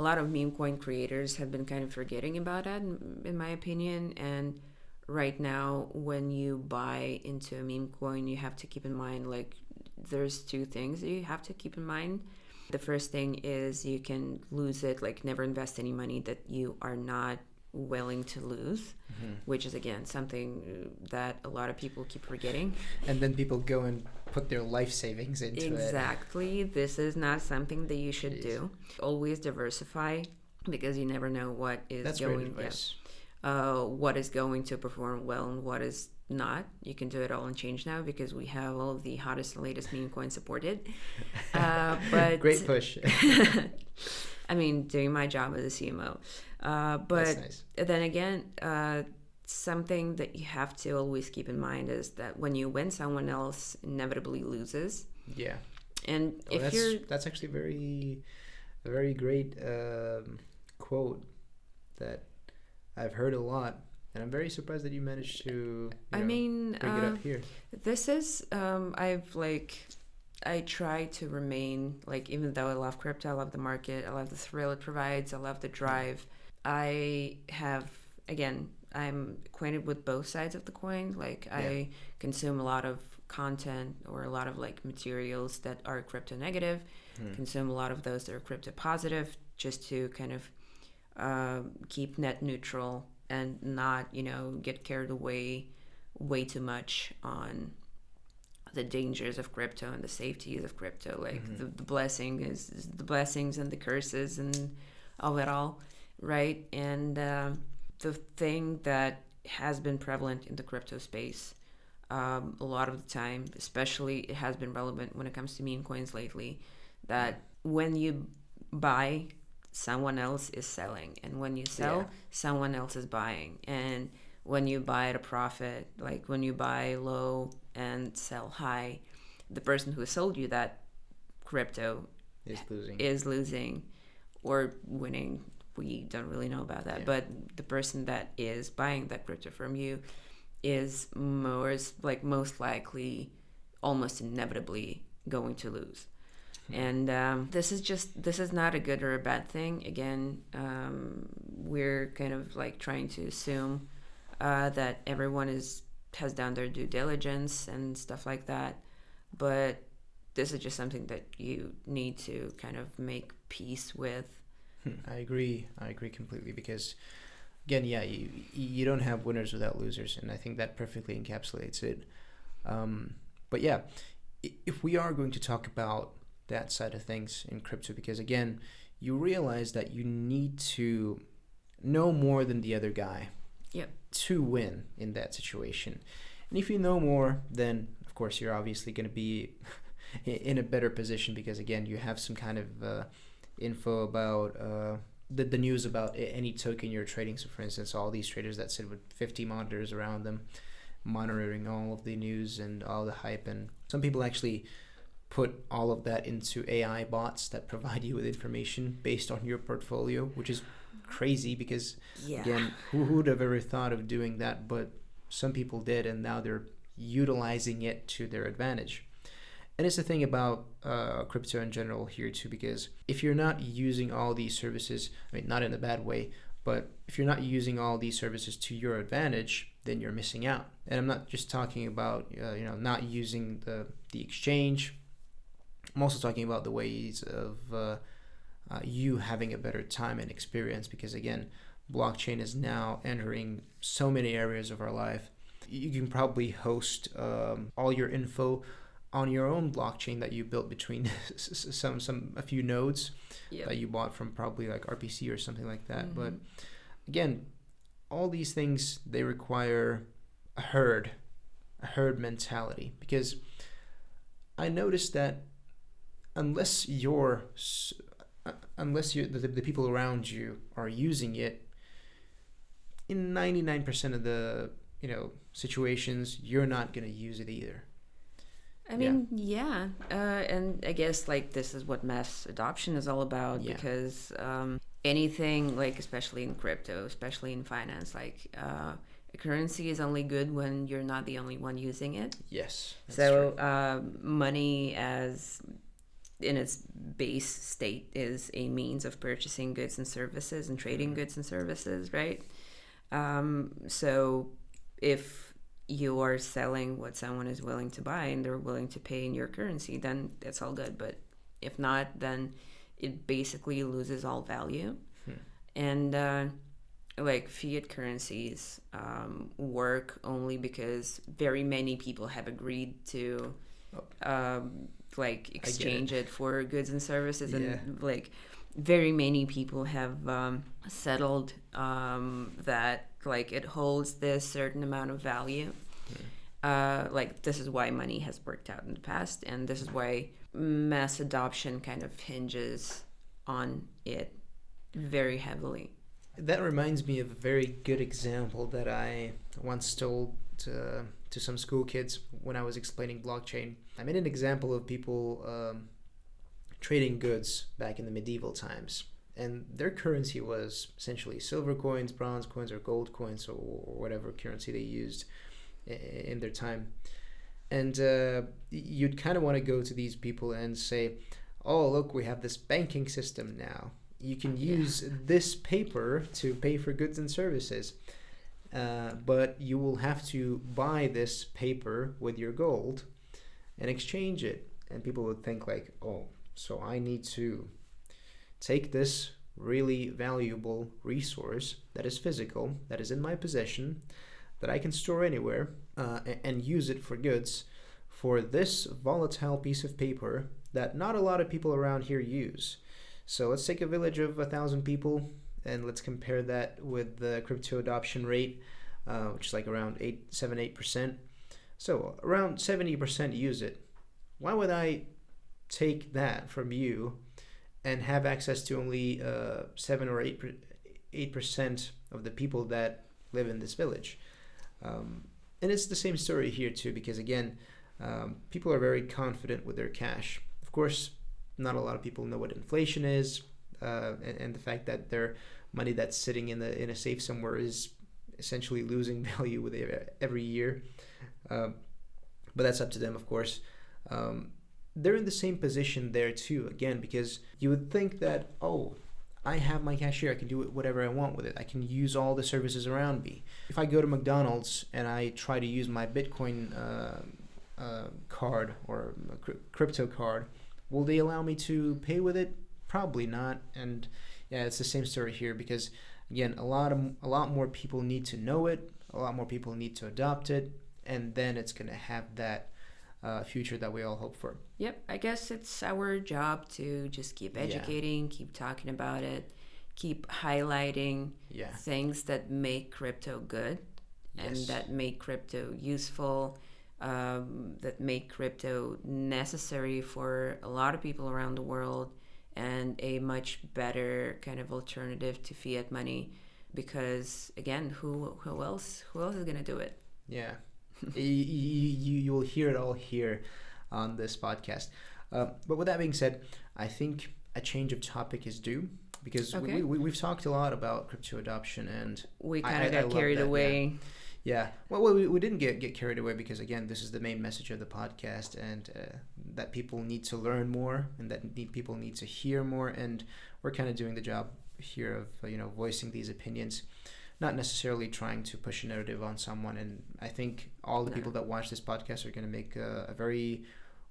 lot of meme coin creators have been kind of forgetting about that, in my opinion. And right now, when you buy into a meme coin, you have to keep in mind, like, there's two things that you have to keep in mind. The first thing is you can lose it, like never invest any money that you are not willing to lose, which is, again, something that a lot of people keep forgetting. And then people go and put their life savings into it. Exactly. This is not something that you should do. Always diversify, because you never know what is what is going to perform well and what is not. You can do it all on ChangeNOW, because we have all of the hottest and latest meme coins supported. But great push. I mean, doing my job as a CMO. But that's nice. Then again, something that you have to always keep in mind is that when you win, someone else inevitably loses. Yeah. And that's actually a very great quote that I've heard a lot, and I'm very surprised that you managed to bring it up here. This is I try to remain, like, even though I love crypto, I love the market, I love the thrill it provides, I love the drive. I'm acquainted with both sides of the coin. Like, I consume a lot of content or a lot of like materials that are crypto negative, consume a lot of those that are crypto positive, just to kind of keep net neutral and not, get carried away way too much on the dangers of crypto and the safeties of crypto, like the blessings and the curses and all it all, right? And the thing that has been prevalent in the crypto space a lot of the time, especially it has been relevant when it comes to meme coins lately, that when you buy, someone else is selling, and when you sell, someone else is buying. And when you buy at a profit, like when you buy low and sell high, the person who sold you that crypto is losing or winning. We don't really know about that, but the person that is buying that crypto from you is most likely, almost inevitably going to lose. And this is not a good or a bad thing. Again, we're kind of like trying to assume that everyone has done their due diligence and stuff like that, but this is just something that you need to kind of make peace with I agree. I agree completely because, again, yeah, you don't have winners without losers, and I think that perfectly encapsulates it. But yeah, if we are going to talk about that side of things in crypto, because again, you realize that you need to know more than the other guy Yep. to win in that situation. And if you know more, then of course you're obviously going to be in a better position because again, you have some kind of info about the news about any token you're trading. So for instance, all these traders that sit with 50 monitors around them monitoring all of the news and all the hype, and some people actually put all of that into AI bots that provide you with information based on your portfolio, which is crazy because again, who would have ever thought of doing that? But some people did, and now they're utilizing it to their advantage. And it's the thing about crypto in general here too, because if you're not using all these services, I mean, not in a bad way, but if you're not using all these services to your advantage, then you're missing out. And I'm not just talking about not using the exchange. I'm also talking about the ways of you having a better time and experience, because again, blockchain is now entering so many areas of our life. You can probably host all your info on your own blockchain that you built between a few nodes that you bought from probably like RPC or something like that. But again, all these things, they require a herd mentality, because I noticed that unless the people around you are using it, in 99% of the situations, you're not going to use it either. I mean, yeah. And I guess like this is what mass adoption is all about, because anything like, especially in crypto, especially in finance, like a currency is only good when you're not the only one using it. Yes. So money as in its base state is a means of purchasing goods and services and trading goods and services, right? So if you are selling what someone is willing to buy and they're willing to pay in your currency, then that's all good. But if not, then it basically loses all value. And like fiat currencies work only because very many people have agreed to like exchange it for goods and services, and like very many people have settled that like it holds this certain amount of value. Like this is why money has worked out in the past, and this is why mass adoption kind of hinges on it very heavily. That reminds me of a very good example that I once told to some school kids when I was explaining blockchain. I made an example of people trading goods back in the medieval times, and their currency was essentially silver coins, bronze coins, or gold coins, or whatever currency they used in their time. And you'd kind of want to go to these people and say, oh, look, we have this banking system now. You can use this paper to pay for goods and services, but you will have to buy this paper with your gold and exchange it. And people would think like, oh, so I need to take this really valuable resource that is physical, that is in my possession, that I can store anywhere, and use it for goods, for this volatile piece of paper that not a lot of people around here use. So let's take a village of 1,000 people and let's compare that with the crypto adoption rate, which is like around 8%. So around 70% use it. Why would I take that from you and have access to only 7 or 8% of the people that live in this village? And it's the same story here too, because again, people are very confident with their cash. Of course, not a lot of people know what inflation is, and the fact that their money that's sitting in a safe somewhere is essentially losing value with every year. But that's up to them, of course. They're in the same position there too, again, because you would think that, oh, I have my cash here, I can do whatever I want with it. I can use all the services around me. If I go to McDonald's and I try to use my Bitcoin card or crypto card, will they allow me to pay with it? Probably not. And Yeah, it's the same story here because again, a lot more people need to know it, a lot more people need to adopt it, and then it's going to have that future that we all hope for. Yep, I guess it's our job to just keep educating, keep talking about it, keep highlighting things that make crypto good and that make crypto useful, that make crypto necessary for a lot of people around the world, and a much better kind of alternative to fiat money. Because again, who else is gonna do it? Yeah, you will hear it all here on this podcast. But with that being said, I think a change of topic is due because we've talked a lot about crypto adoption, and we kind of got carried away. Yeah. Well, we didn't get carried away because, again, this is the main message of the podcast, and that people need to learn more and that people need to hear more. And we're kind of doing the job here of, voicing these opinions, not necessarily trying to push a narrative on someone. And I think all the people that watch this podcast are going to make a very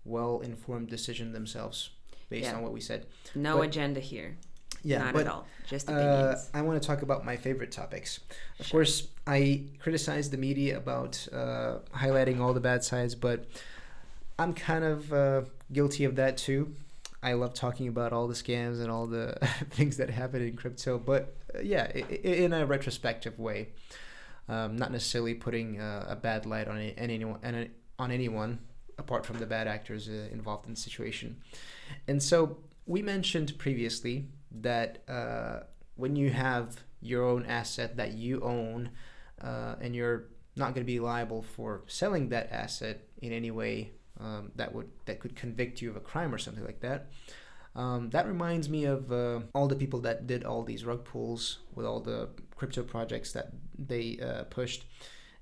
well-informed decision themselves based on what we said. No agenda here. Yeah, not at all. Just opinions. I want to talk about my favorite topics. Of course, I criticize the media about highlighting all the bad sides, but I'm kind of guilty of that too. I love talking about all the scams and all the things that happen in crypto, but in a retrospective way, not necessarily putting a bad light on anyone apart from the bad actors involved in the situation. And so we mentioned previously that when you have your own asset that you own and you're not going to be liable for selling that asset in any way that could convict you of a crime or something like that. That reminds me of all the people that did all these rug pulls with all the crypto projects that they pushed.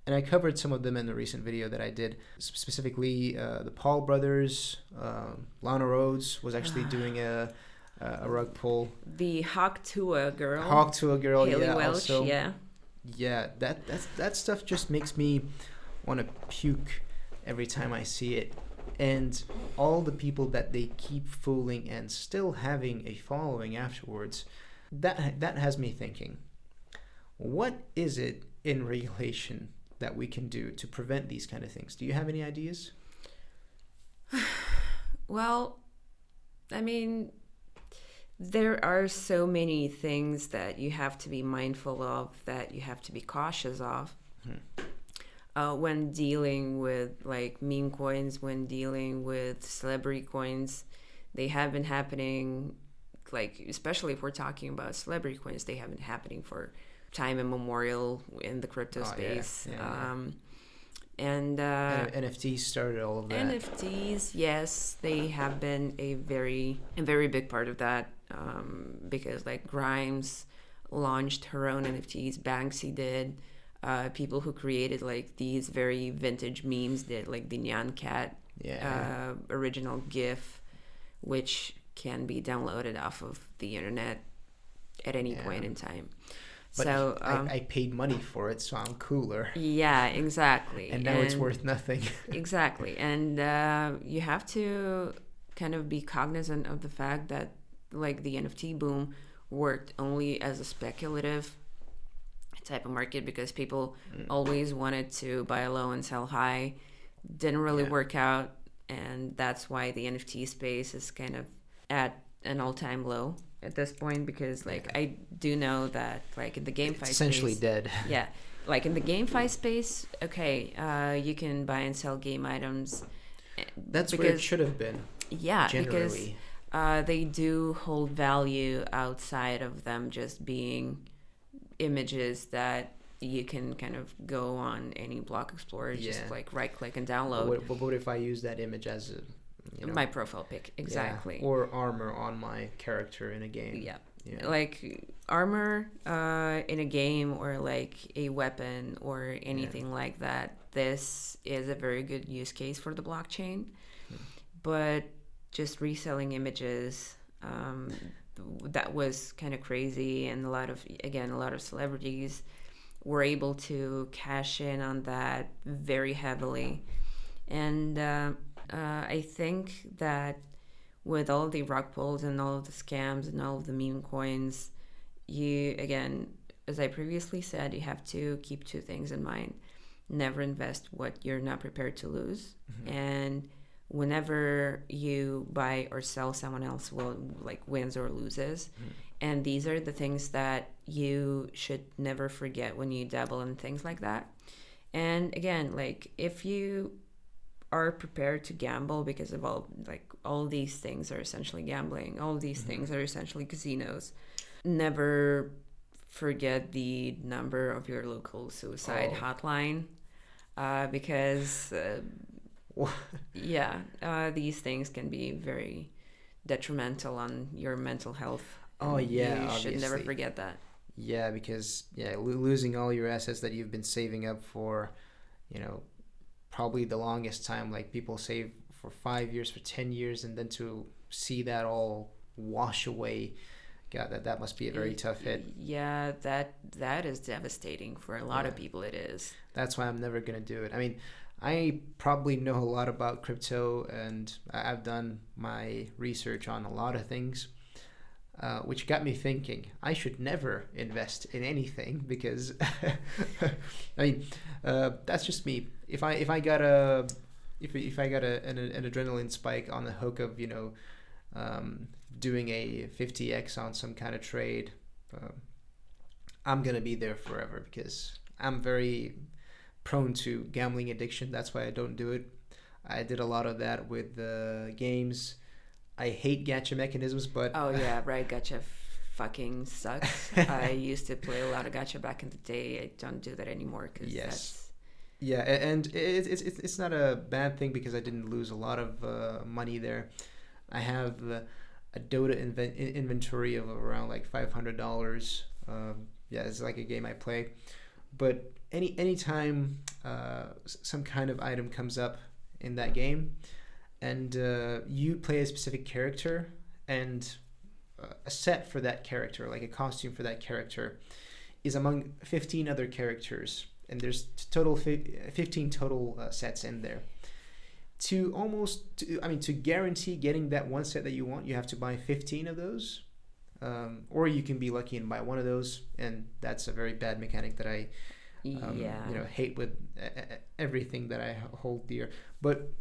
And I covered some of them in the recent video that I did, specifically the Paul brothers. Lana Rhodes was actually doing a rug pull. The Hawk Tua girl. Haley Welch, also. Yeah, that stuff just makes me want to puke every time I see it. And all the people that they keep fooling and still having a following afterwards, that has me thinking, what is it in regulation that we can do to prevent these kind of things? Do you have any ideas? Well, I mean, there are so many things that you have to be mindful of, that you have to be cautious of. When dealing with like meme coins, when dealing with celebrity coins. They have been happening, like, especially if we're talking about celebrity coins, they have been happening for time immemorial in the crypto space. And NFTs started all of that. NFTs, yes, they have been a very big part of that, because like Grimes launched her own NFTs, Banksy did. People who created like these very vintage memes did, like the Nyan Cat original GIF, which can be downloaded off of the internet at any point in time. But so I paid money for it, so I'm cooler. Yeah, exactly. And now it's worth nothing. Exactly. And you have to kind of be cognizant of the fact that like the NFT boom worked only as a speculative type of market, because people always wanted to buy low and sell high. Didn't really work out, and that's why the NFT space is kind of at an all-time low at this point, because like I do know that like in the GameFi space, essentially dead. Yeah, like in the GameFi space, you can buy and sell game items. That's where it should have been. Yeah, generally. Because they do hold value outside of them just being images that you can kind of go on any block explorer, just like right click and download. But what if I use that image as my profile pic? Exactly. Or armor on my character in a game. Like armor in a game, or like a weapon or anything like that. This is a very good use case for the blockchain. But just reselling images, that was kind of crazy, and a lot of celebrities were able to cash in on that very heavily. And I think that with all the rug pulls and all of the scams and all of the meme coins, you, again, as I previously said, you have to keep two things in mind. Never invest what you're not prepared to lose. And whenever you buy or sell, someone else will like wins or loses. And these are the things that you should never forget when you dabble in things like that. And again, like if you are prepared to gamble, because of all these things are essentially gambling, all these things are essentially casinos, never forget the number of your local suicide hotline, because these things can be very detrimental on your mental health. Oh yeah, you should never forget that. Yeah, because losing all your assets that you've been saving up for, probably the longest time. Like people save for 5 years, for 10 years, and then to see that all wash away, God, that must be a very tough hit. Yeah, that is devastating for a lot of people. It is. That's why I'm never gonna do it. I mean, I probably know a lot about crypto, and I've done my research on a lot of things, which got me thinking I should never invest in anything, because I mean, that's just me. If I got an adrenaline spike on the hook of doing a 50x on some kind of trade, I'm gonna be there forever, because I'm very prone to gambling addiction. That's why I don't do it. I did a lot of that with games. I hate gacha mechanisms, but oh yeah, right, gacha fucking sucks. I used to play a lot of gacha back in the day. I don't do that anymore because and it's not a bad thing, because I didn't lose a lot of money there. I have a Dota inventory of around like $500. It's like a game I play, but anytime some kind of item comes up in that game, and you play a specific character, and a set for that character, like a costume for that character, is among 15 other characters, and there's 15 total sets in there. To guarantee getting that one set that you want, you have to buy 15 of those, or you can be lucky and buy one of those, and that's a very bad mechanic that I hate with everything that I hold dear. But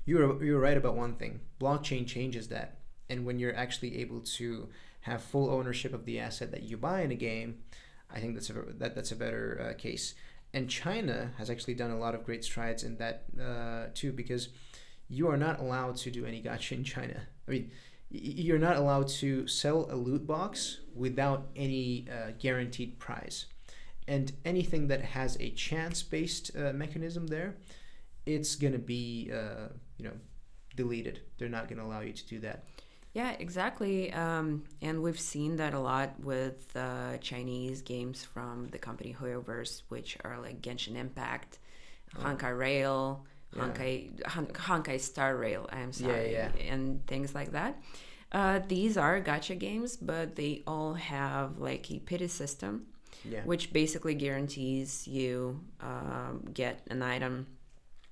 you're right about one thing. Blockchain changes that, and when you're actually able to have full ownership of the asset that you buy in a game, I think that's a better case. And China has actually done a lot of great strides in that too, because you are not allowed to do any gacha in China. I mean, you're not allowed to sell a loot box without any guaranteed prize. And anything that has a chance-based mechanism there, it's going to be deleted. They're not going to allow you to do that. Yeah, exactly. And we've seen that a lot with Chinese games from the company Userbase, which are like Genshin Impact, Honkai Rail, Honkai Star Rail, I'm sorry, and things like that. These are gacha games, but they all have like a pity system, which basically guarantees you get an item.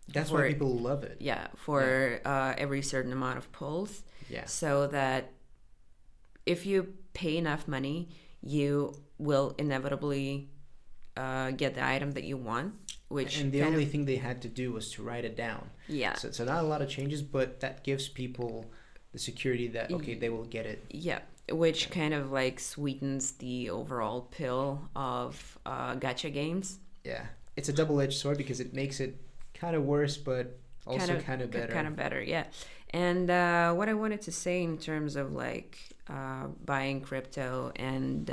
That's why people love it. Yeah, for every certain amount of pulls. Yeah. So that if you pay enough money, you will inevitably get the item that you want. And the only thing they had to do was to write it down. Yeah. So not a lot of changes, but that gives people the security that, okay, they will get it. Yeah, which kind of like sweetens the overall pill of gacha games. Yeah, it's a double-edged sword, because it makes it kind of worse, but also kind of better. Kind of better, yeah. And what I wanted to say in terms of like buying crypto and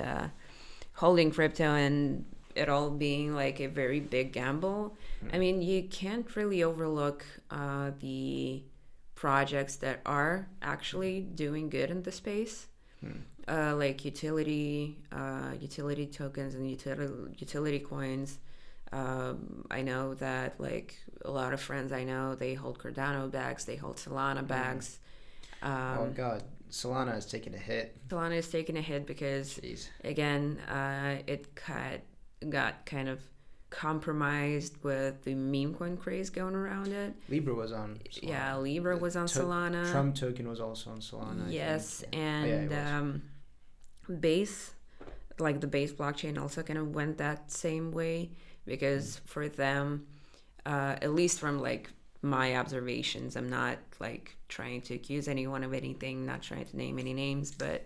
holding crypto and it all being like a very big gamble, I mean, you can't really overlook the projects that are actually doing good in the space, like utility tokens and utility coins. I know that like a lot of friends I know, they hold Cardano bags, they hold Solana bags. Oh God, Solana is taking a hit. Solana is taking a hit because, again, it got kind of compromised with the meme coin craze going around it. Libra was on Solana. Yeah, Libra was on Solana. Trump token was also on Solana. Yes, and Base, like the base blockchain also kind of went that same way, because for them, at least from like my observations, I'm not like trying to accuse anyone of anything, not trying to name any names, but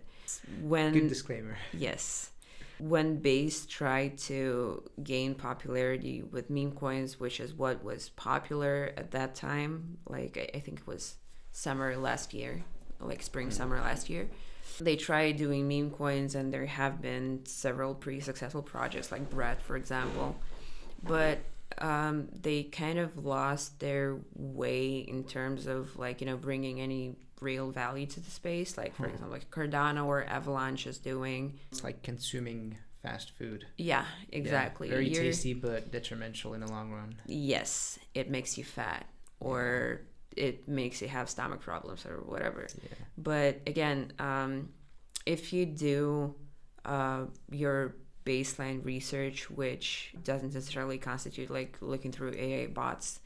when Good disclaimer. Yes. When Base tried to gain popularity with meme coins, which is what was popular at that time, like I think it was summer last year, like spring, summer last year, they tried doing meme coins, and there have been several pretty successful projects like Bread, for example. But they kind of lost their way in terms of like, bringing any real value to the space. Like, for example, like Cardano or Avalanche is doing. It's like consuming fast food. Yeah, exactly. Yeah, very tasty, but detrimental in the long run. Yes, it makes you fat, or it makes you have stomach problems or whatever. Yeah. But again, if you do your baseline research, which doesn't necessarily constitute like looking through AI bots,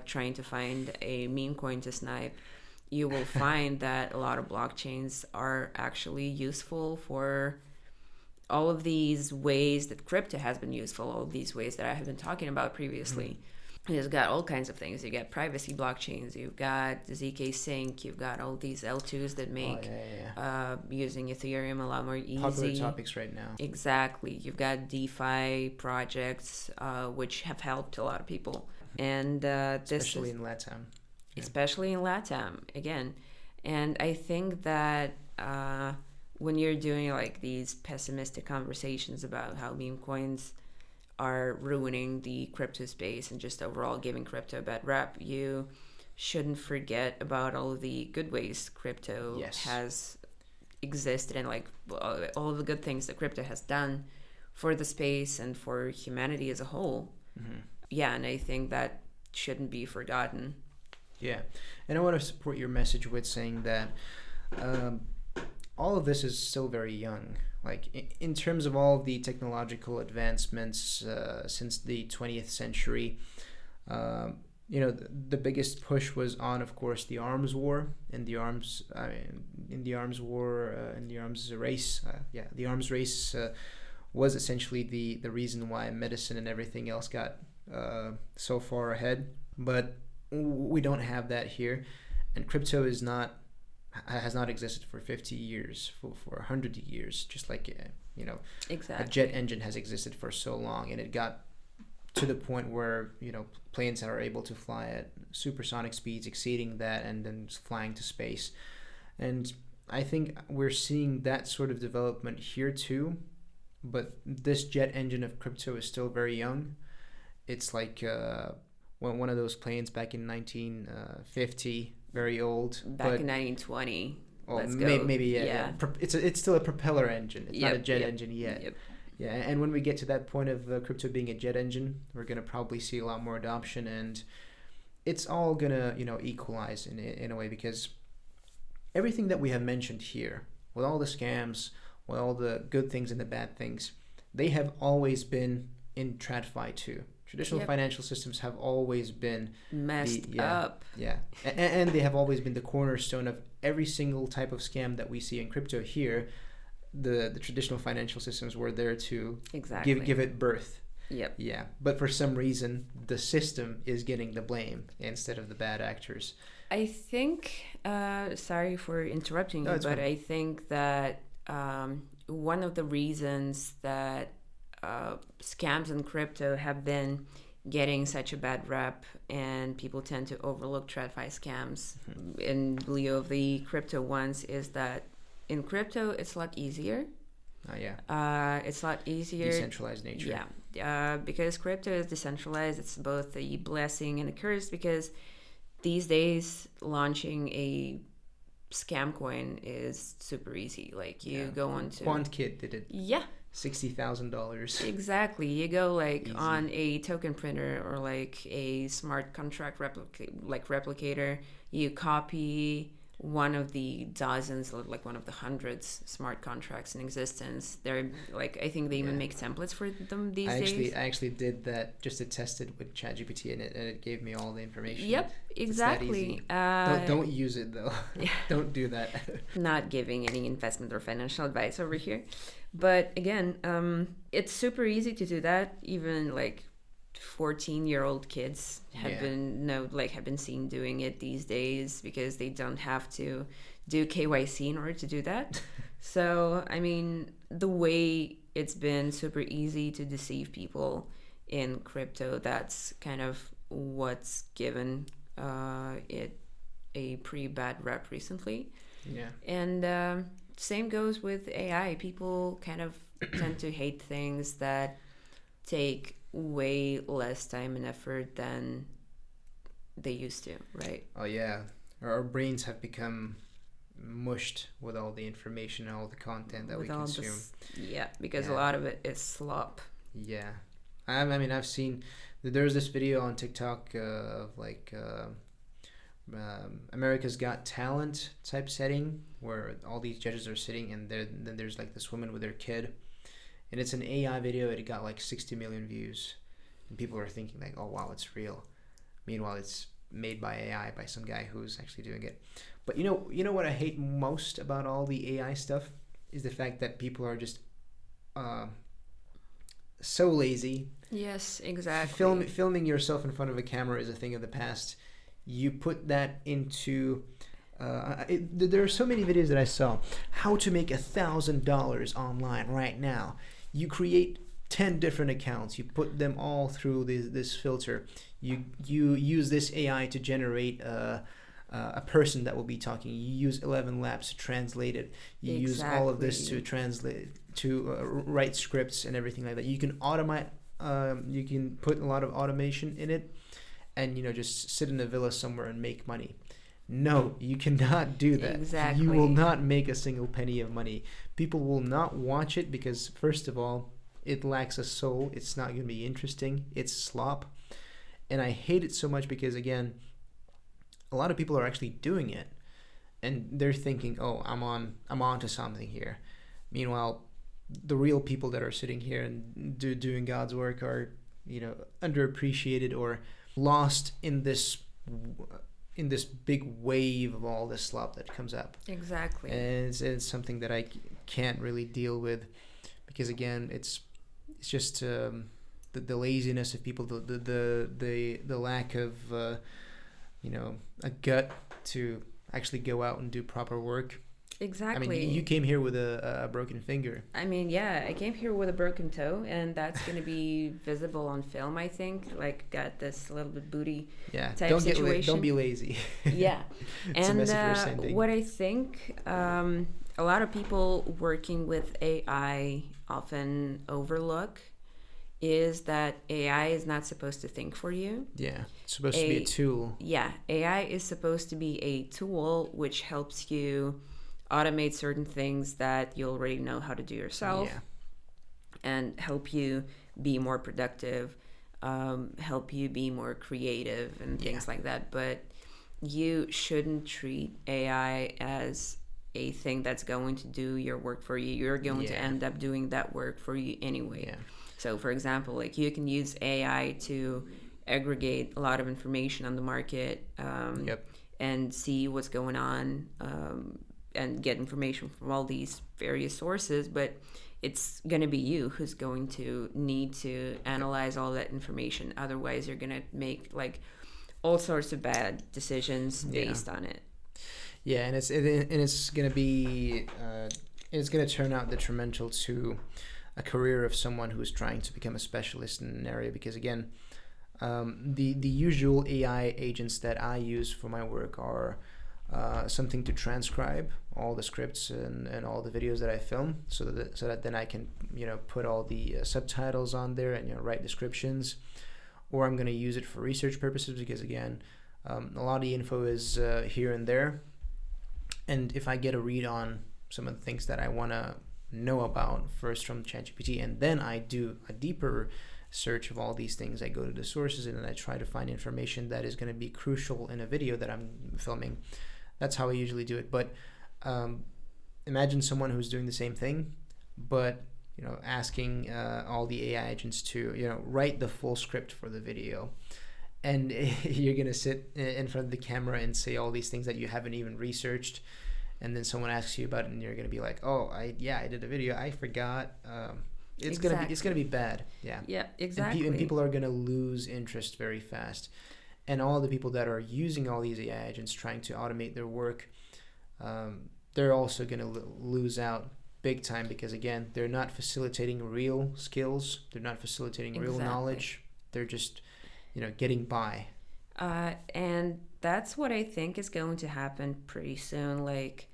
trying to find a meme coin to snipe, you will find that a lot of blockchains are actually useful for all of these ways that crypto has been useful, all of these ways that I have been talking about previously. It's got all kinds of things. You got privacy blockchains, you've got ZK Sync, you've got all these L2s that make using Ethereum a lot more easy. Popular topics right now. Exactly. You've got DeFi projects, which have helped a lot of people. And especially in LATAM. Yeah. Especially in LATAM, again. And I think that when you're doing like these pessimistic conversations about how meme coins are ruining the crypto space and just overall giving crypto a bad rap, you shouldn't forget about all of the good ways crypto has existed, and like all of the good things that crypto has done for the space and for humanity as a whole. Yeah, and I think that shouldn't be forgotten. Yeah, and I want to support your message with saying that all of this is still very young. Like in terms of all of the technological advancements since the 20th century, the biggest push was on, of course, the arms war and the arms race. The arms race was essentially the reason why medicine and everything else got so far ahead. But we don't have that here, and crypto has not existed for 50 years, for 100 years, just like exactly. A jet engine has existed for so long, and it got to the point where planes are able to fly at supersonic speeds exceeding that and then flying to space. And I think we're seeing that sort of development here too, but this jet engine of crypto is still very young. It's like one of those planes back in 1950, very old. Back in 1920. Oh, maybe yeah. It's still a propeller engine. It's not a jet engine yet. Yep. Yeah, and when we get to that point of crypto being a jet engine, we're gonna probably see a lot more adoption, and it's all gonna equalize in a way, because everything that we have mentioned here, with all the scams, with all the good things and the bad things, they have always been in TradFi too. Traditional financial systems have always been messed up. Yeah, and they have always been the cornerstone of every single type of scam that we see in crypto here. The traditional financial systems were there to give it birth. Yep. Yeah, but for some reason, the system is getting the blame instead of the bad actors. I think, sorry for interrupting you, but fine. I think that one of the reasons that scams in crypto have been getting such a bad rep, and people tend to overlook TradFi scams in lieu of the crypto ones, is that in crypto it's a lot easier. It's a lot easier. Decentralized nature. Yeah, because crypto is decentralized. It's both a blessing and a curse, because these days launching a scam coin is super easy. Like you go on to QuantKit did it. Yeah. $60,000. Exactly. You go like Easy. On a token printer or like a smart contract replicator. You copy one of the dozens, like one of the hundreds smart contracts in existence. They're like, I think they even make templates for them these days. I actually did that just to test it with ChatGPT, and it gave me all the information. Yep, exactly. Don't use it though. Don't do that. Not giving any investment or financial advice over here, but again, it's super easy to do that. Even like 14-year-old kids have been seen doing it these days because they don't have to do KYC in order to do that. So I mean, the way it's been super easy to deceive people in crypto, that's kind of what's given it a pretty bad rep recently. Yeah. And same goes with AI. People kind of tend to hate things that take way less time and effort than they used to, right? Oh yeah, our brains have become mushed with all the information and all the content that we consume. Because a lot of it is slop. Yeah, I mean, I've seen there's this video on TikTok of like America's Got Talent type setting where all these judges are sitting, and then there's like this woman with her kid. And it's an AI video. It got like 60 million views. And people are thinking like, oh, wow, it's real. Meanwhile, it's made by AI, by some guy who's actually doing it. But you know what I hate most about all the AI stuff is the fact that people are just so lazy. Yes, exactly. Filming yourself in front of a camera is a thing of the past. You put that into... there are so many videos that I saw. How to make $1,000 online right now. You create 10 different accounts. You put them all through this filter. You use this AI to generate a person that will be talking. You use 11 Labs to translate it. You use all of this to translate, to write scripts and everything like that. You can automate. You can put a lot of automation in it, and just sit in a villa somewhere and make money. No, you cannot do that. Exactly. You will not make a single penny of money. People will not watch it because, first of all, it lacks a soul. It's not going to be interesting. It's slop. And I hate it so much because, again, a lot of people are actually doing it. And they're thinking, oh, I'm on to something here. Meanwhile, the real people that are sitting here and doing God's work are, underappreciated or lost in this big wave of all this slop that comes up. Exactly. And it's something that I can't really deal with because, again, it's just the laziness of people, the lack of a gut to actually go out and do proper work. Exactly. I mean, you came here with a broken finger. I mean, yeah, I came here with a broken toe, and that's going to be visible on film, I think. Like, got this little bit booty type situation. Don't be lazy. Yeah. It's a message we're sending. What I think a lot of people working with AI often overlook is that AI is not supposed to think for you. Yeah, it's supposed to be a tool. Yeah, AI is supposed to be a tool which helps you automate certain things that you already know how to do yourself, and help you be more productive, help you be more creative and things like that. But you shouldn't treat AI as a thing that's going to do your work for you. You're going to end up doing that work for you anyway. Yeah. So for example, like you can use AI to aggregate a lot of information on the market, and see what's going on, and get information from all these various sources, but it's going to be you who's going to need to analyze all that information. Otherwise, you're going to make like all sorts of bad decisions based on it. Yeah, and it's going to be it's going to turn out detrimental to a career of someone who's trying to become a specialist in an area, because again, the usual AI agents that I use for my work are something to transcribe all the scripts and all the videos that I film, so that then I can put all the subtitles on there and write descriptions, or I'm going to use it for research purposes because again, a lot of the info is here and there, and if I get a read on some of the things that I want to know about first from ChatGPT, and then I do a deeper search of all these things, I go to the sources and then I try to find information that is going to be crucial in a video that I'm filming. That's how I usually do it. But imagine someone who's doing the same thing, but asking all the AI agents to write the full script for the video, and you're gonna sit in front of the camera and say all these things that you haven't even researched, and then someone asks you about it, and you're gonna be like, "Oh, I did a video. I forgot." It's gonna be bad. Yeah, exactly. And people are gonna lose interest very fast, and all the people that are using all these AI agents trying to automate their work, they're also gonna lose out big time, because again, they're not facilitating real skills. They're not facilitating real knowledge. They're just getting by. And that's what I think is going to happen pretty soon. Like,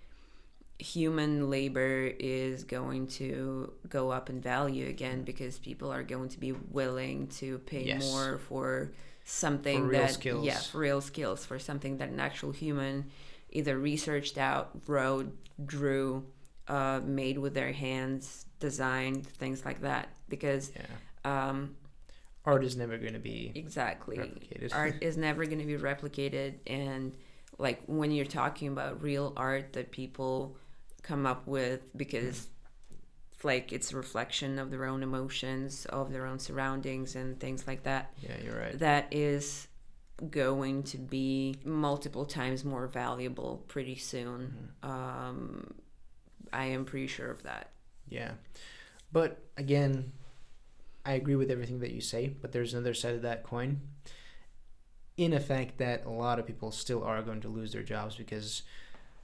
human labor is going to go up in value again, because people are going to be willing to pay more for something for real skills. For real skills, for something that an actual human either researched out, wrote, drew, made with their hands, designed, things like that. Because art is never going to be replicated. Art is never going to be replicated. And like, when you're talking about real art that people come up with because like it's a reflection of their own emotions, of their own surroundings and things like that, you're right, that is going to be multiple times more valuable pretty soon. I am pretty sure of that. But again, I agree with everything that you say, but there's another side of that coin, in effect, that a lot of people still are going to lose their jobs, because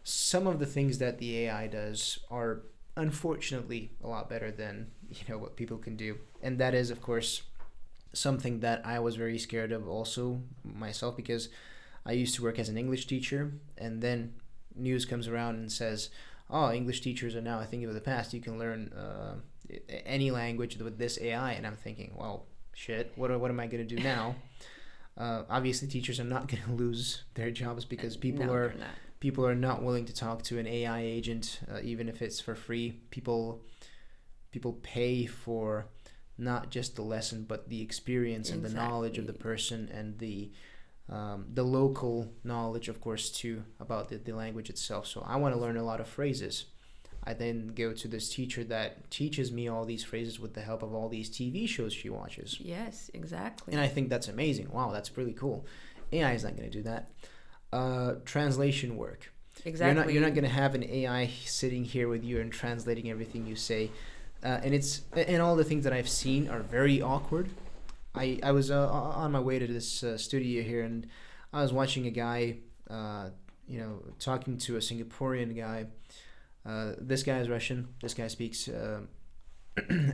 some of the things that the AI does are unfortunately a lot better than what people can do. And that is, of course, something that I was very scared of also myself, because I used to work as an English teacher, and then news comes around and says, oh, English teachers are now a thing of the past. You can learn any language with this AI. And I'm thinking, well, shit, what am I going to do now? Obviously, teachers are not going to lose their jobs, because people are not willing to talk to an AI agent, even if it's for free. People pay for not just the lesson, but the experience and the knowledge of the person, and the local knowledge, of course, too, about the language itself. So I want to learn a lot of phrases. I then go to this teacher that teaches me all these phrases with the help of all these TV shows she watches. Yes, exactly. And I think that's amazing. Wow, that's really cool. AI is not going to do that. Translation work. Exactly. You're not going to have an AI sitting here with you and translating everything you say. And all the things that I've seen are very awkward. I was on my way to this studio here, and I was watching a guy, talking to a Singaporean guy. This guy is Russian. This guy speaks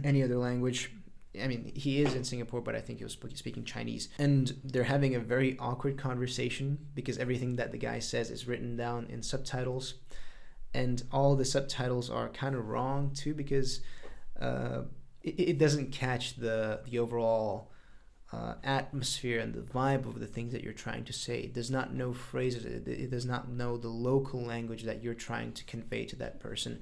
any other language. I mean, he is in Singapore, but I think he was speaking Chinese. And they're having a very awkward conversation, because everything that the guy says is written down in subtitles. And all the subtitles are kind of wrong, too, because it doesn't catch the overall atmosphere and the vibe of the things that you're trying to say. It does not know phrases. It does not know the local language that you're trying to convey to that person.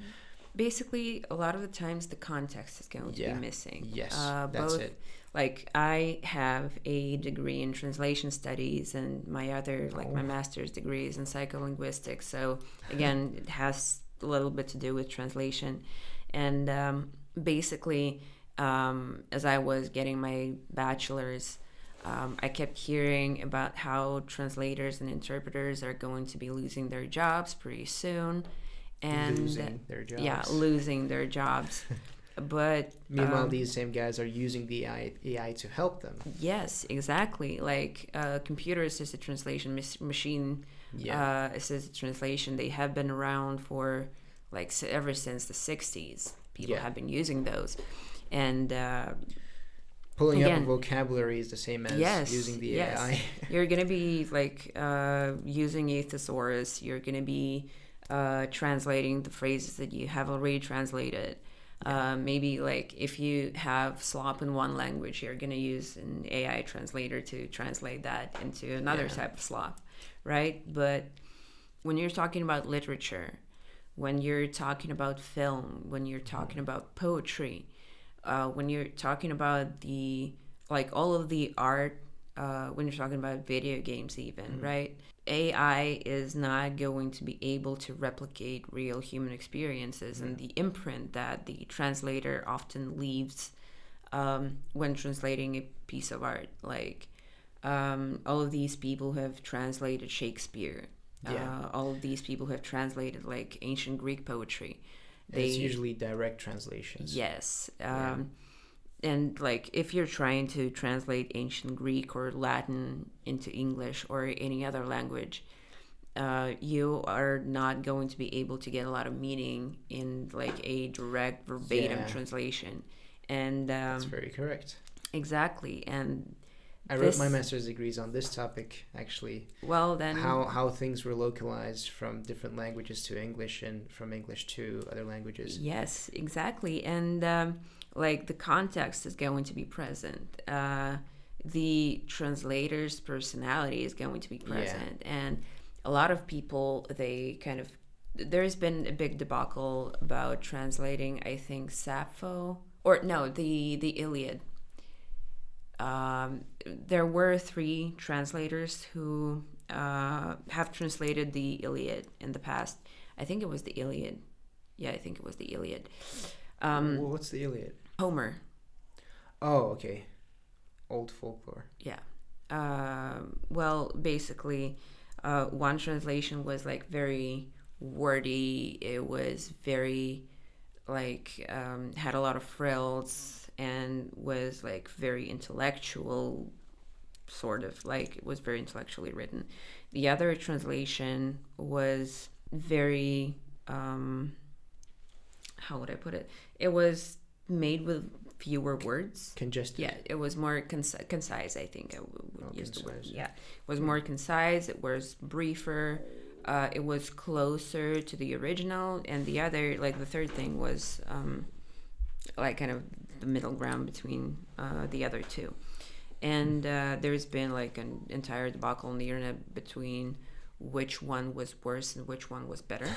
Basically, a lot of the times the context is going to be missing. Yes, that's it. Like, I have a degree in translation studies, and my other, my master's degree is in psycholinguistics. So again, it has a little bit to do with translation. And basically, as I was getting my bachelor's, I kept hearing about how translators and interpreters are going to be losing their jobs pretty soon. And losing their jobs. Yeah, losing their jobs. But meanwhile, these same guys are using the AI to help them. Yes, exactly. Like, computer-assisted translation machine assisted translation, they have been around for ever since the 60s. People have been using those. And pulling up a vocabulary is the same as using the AI. You're going to be using a thesaurus. You're going to be translating the phrases that you have already translated. Maybe if you have Slop in one language, you're going to use an AI translator to translate that into another type of Slop, right? But when you're talking about literature, when you're talking about film, when you're talking about poetry, when you're talking about all of the art, when you're talking about video games even, right? AI is not going to be able to replicate real human experiences and the imprint that the translator often leaves when translating a piece of art. Like all of these people who have translated Shakespeare. All of these people who have translated like ancient Greek poetry. It's usually direct translations. Yes. And like if you're trying to translate ancient Greek or Latin into English or any other language, you are not going to be able to get a lot of meaning in like a direct verbatim translation. And that's very correct. Exactly. And I wrote my master's degrees on this topic, actually. Well, then how things were localized from different languages to English and from English to other languages. Yes, exactly. And like the context is going to be present. The translator's personality is going to be present. And a lot of people, there's been a big debacle about translating, I think, Sappho, or no, the Iliad. There were 3 translators who have translated the Iliad in the past. I think it was the Iliad. Yeah, I think it was the Iliad. What's the Iliad? Homer. Oh, okay. Old folklore. Yeah. Well, basically, one translation was like very wordy. It was very like had a lot of frills and was like very intellectual, sort of like it was very intellectually written. The other translation was very how would I put it? It was made with fewer words. Congested. Yeah, it was more concise, I think I would use the word. Concise. Yeah, it was more concise, it was briefer, it was closer to the original, and the other, like the third thing was like kind of the middle ground between the other two. And there's been like an entire debacle on the internet between which one was worse and which one was better.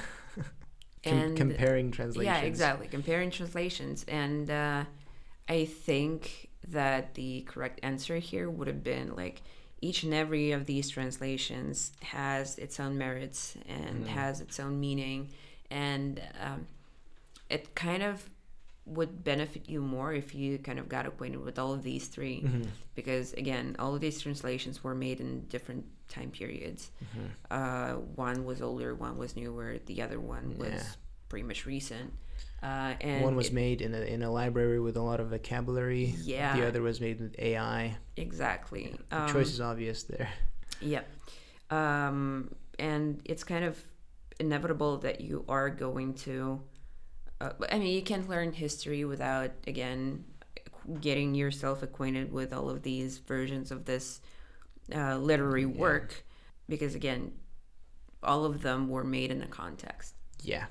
And comparing translations. Yeah, exactly. Comparing translations. And I think that the correct answer here would have been like each and every of these translations has its own merits and has its own meaning. And it kind of would benefit you more if you kind of got acquainted with all of these 3 because again, all of these translations were made in different time periods. One was older, one was newer, the other one was pretty much recent, and one was made in a library with a lot of vocabulary. The other was made with AI. Exactly. The choice is obvious there. Yep. And it's kind of inevitable that you are going to I mean, you can't learn history without, again, getting yourself acquainted with all of these versions of this literary work, because, again, all of them were made in a context. Yeah.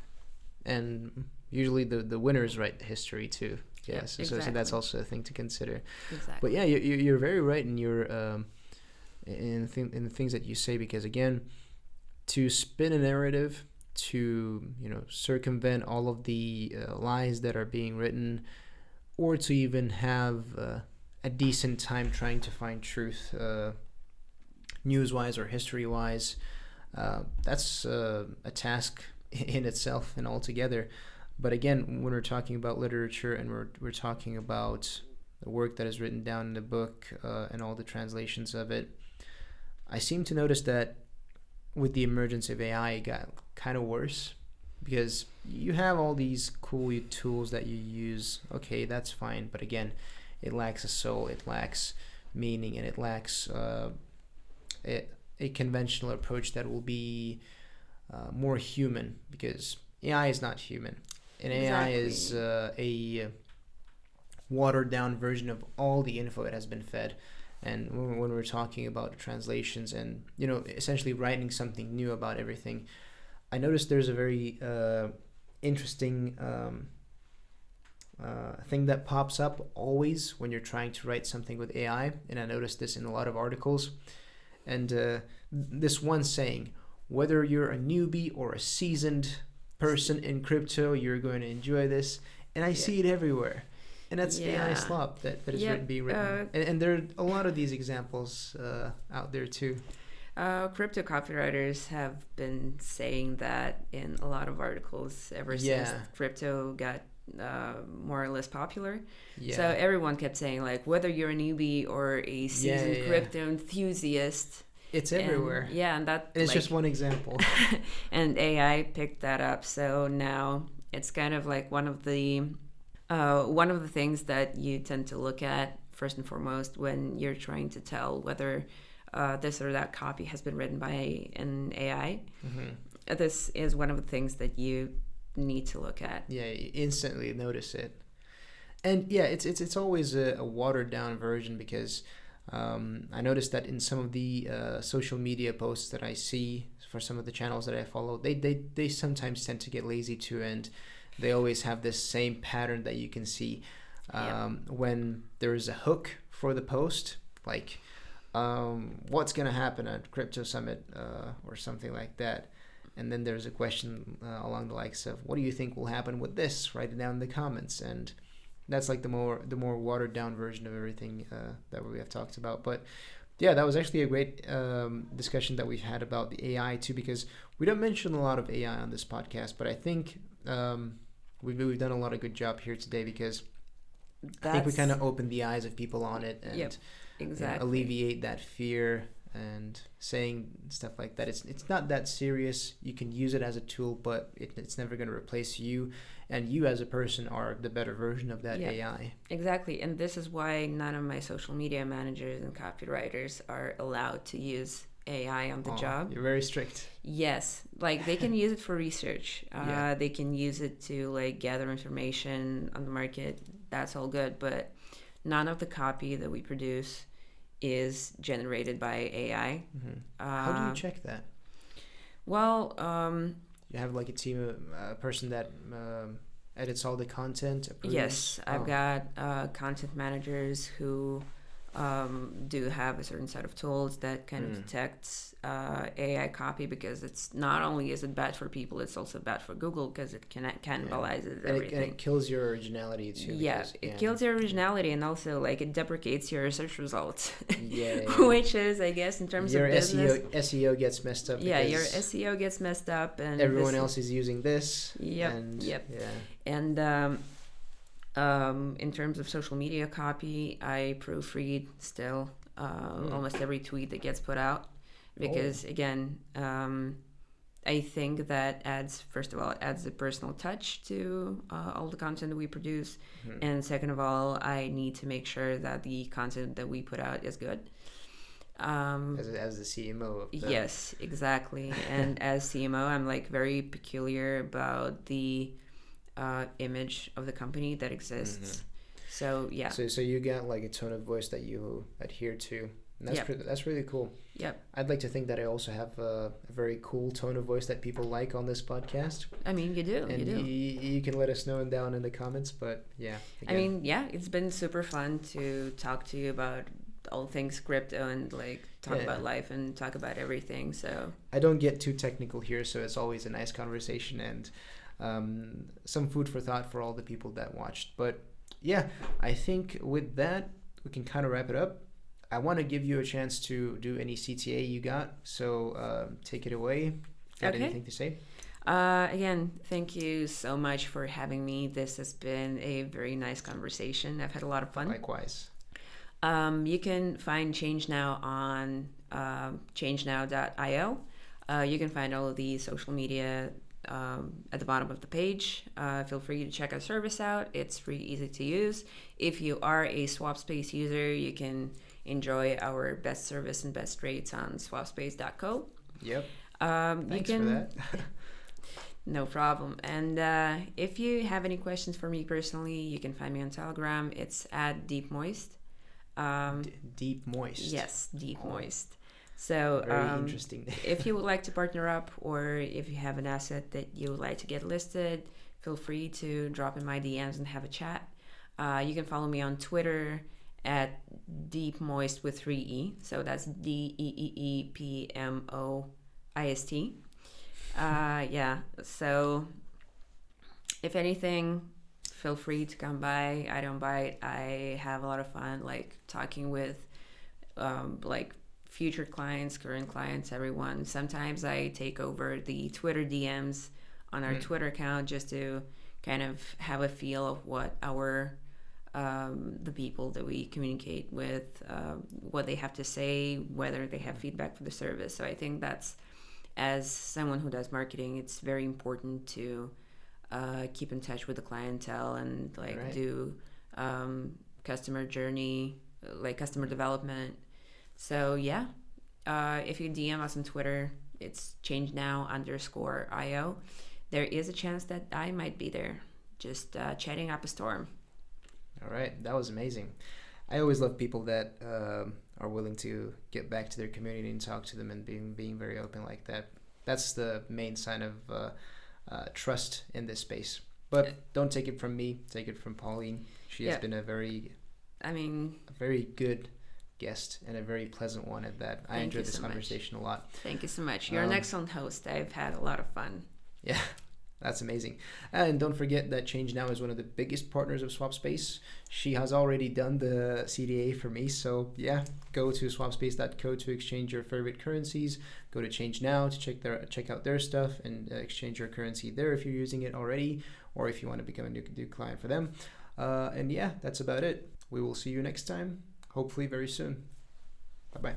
And usually the winners write the history, too. Yeah, so that's also a thing to consider. Exactly. But, yeah, you're very right in your in the things that you say, because, again, to spin a narrative, to circumvent all of the lies that are being written, or to even have a decent time trying to find truth news-wise or history-wise, that's a task in itself and altogether. But again, when we're talking about literature and we're talking about the work that is written down in the book and all the translations of it, I seem to notice that with the emergence of AI, it got kind of worse, because you have all these cool tools that you use. Okay, that's fine, but again, it lacks a soul, it lacks meaning, and it lacks a conventional approach that will be more human, because AI is not human, and AI is a watered down version of all the info it has been fed. And when we're talking about translations and essentially writing something new about everything, I noticed there's a very interesting thing that pops up always when you're trying to write something with AI, and I noticed this in a lot of articles. And this one saying, whether you're a newbie or a seasoned person in crypto, you're going to enjoy this. And I see it everywhere. And that's AI Slop that is being written. And there are a lot of these examples out there too. Crypto copywriters have been saying that in a lot of articles ever since crypto got more or less popular. So everyone kept saying, like, whether you're a newbie or a seasoned crypto enthusiast, it's everywhere. And that it's just one example. And AI picked that up. So now it's kind of like one of the things that you tend to look at first and foremost when you're trying to tell whether this or that copy has been written by an AI. Mm-hmm. This is one of the things that you need to look at. Yeah, you instantly notice it. And yeah, it's always a watered down version, because I noticed that in some of the social media posts that I see for some of the channels that I follow, they sometimes tend to get lazy too, and they always have this same pattern that you can see when there is a hook for the post, like what's going to happen at Crypto Summit or something like that. And then there's a question along the likes of, what do you think will happen with this? Write it down in the comments. And that's like the more watered down version of everything that we have talked about. But yeah, that was actually a great discussion that we've had about the AI too, because we don't mention a lot of AI on this podcast, but I think we've done a lot of good job here today, because I think we kind of opened the eyes of people on it, and alleviate that fear, and saying stuff like that. It's not that serious. You can use it as a tool, but it's never going to replace you, and you as a person are the better version of that AI. Exactly. And this is why none of my social media managers and copywriters are allowed to use AI on the job. You're very strict. Yes, like they can use it for research. They can use it to like gather information on the market. That's all good, but none of the copy that we produce is generated by AI. Mm-hmm. How do you check that? Well, you have like a team, a person that edits all the content. Approves? Yes, I've got content managers who do have a certain set of tools that kind of detects AI copy, because it's not only is it bad for people, it's also bad for Google, because it cannibalizes everything. And it kills your originality too. It kills your originality, and also like it deprecates your search results. Yeah. Which is, I guess, in terms of business, SEO gets messed up. Yeah, your SEO gets messed up, and everyone else is using this. Yep. And in terms of social media copy, I proofread still almost every tweet that gets put out, because again, I think that first of all, it adds a personal touch to all the content that we produce, and second of all, I need to make sure that the content that we put out is good. As the CMO of Yes, exactly. And as CMO, I'm like very peculiar about the image of the company that exists. So yeah. So you got like a tone of voice that you adhere to. And that's really cool. Yep. I'd like to think that I also have a very cool tone of voice that people like on this podcast. I mean, you do. And you can let us know down in the comments. But yeah. Again. I mean, yeah, it's been super fun to talk to you about all things crypto and like talk about life and talk about everything. So I don't get too technical here, so it's always a nice conversation and some food for thought for all the people that watched. But yeah, I think with that we can kind of wrap it up. I want to give you a chance to do any CTA you got, so take it away. Got anything to say? Again, thank you so much for having me. This has been a very nice conversation. I've had a lot of fun. Likewise. You can find ChangeNOW on ChangeNOW.io. You can find all of the social media at the bottom of the page. Feel free to check our service out. It's pretty easy to use. If you are a SwapSpace user, you can enjoy our best service and best rates on swapspace.co. Yep. Thanks for that. No problem. And if you have any questions for me personally, you can find me on Telegram. It's at DeepMoist. Deep Moist. Yes, Deep Moist. So very interesting. If you would like to partner up, or if you have an asset that you would like to get listed, feel free to drop in my DMs and have a chat. You can follow me on Twitter at DeepMoist with 3E. So that's DeepMoist. Yeah. So if anything, feel free to come by. I don't bite. I have a lot of fun, like talking with like future clients, current clients, everyone. Sometimes I take over the Twitter DMs on our Twitter account just to kind of have a feel of what our the people that we communicate with, what they have to say, whether they have feedback for the service. So I think that's, as someone who does marketing, it's very important to keep in touch with the clientele and like do customer journey, like customer development. So yeah, if you DM us on Twitter, it's ChangeNOW_IO. There is a chance that I might be there, just chatting up a storm. All right, that was amazing. I always love people that are willing to get back to their community and talk to them, and being very open like that. That's the main sign of trust in this space. But don't take it from me, take it from Pauline. She has been a very good guest and a very pleasant one at that. I enjoyed this conversation a lot. Thank you so much. You're an excellent host. I've had a lot of fun. Yeah, that's amazing. And don't forget that ChangeNOW is one of the biggest partners of SwapSpace. She has already done the CDA for me. So yeah, go to swapspace.co to exchange your favorite currencies. Go to ChangeNOW to check out their stuff and exchange your currency there if you're using it already, or if you want to become a new client for them. And yeah, that's about it. We will see you next time, hopefully very soon. Bye-bye.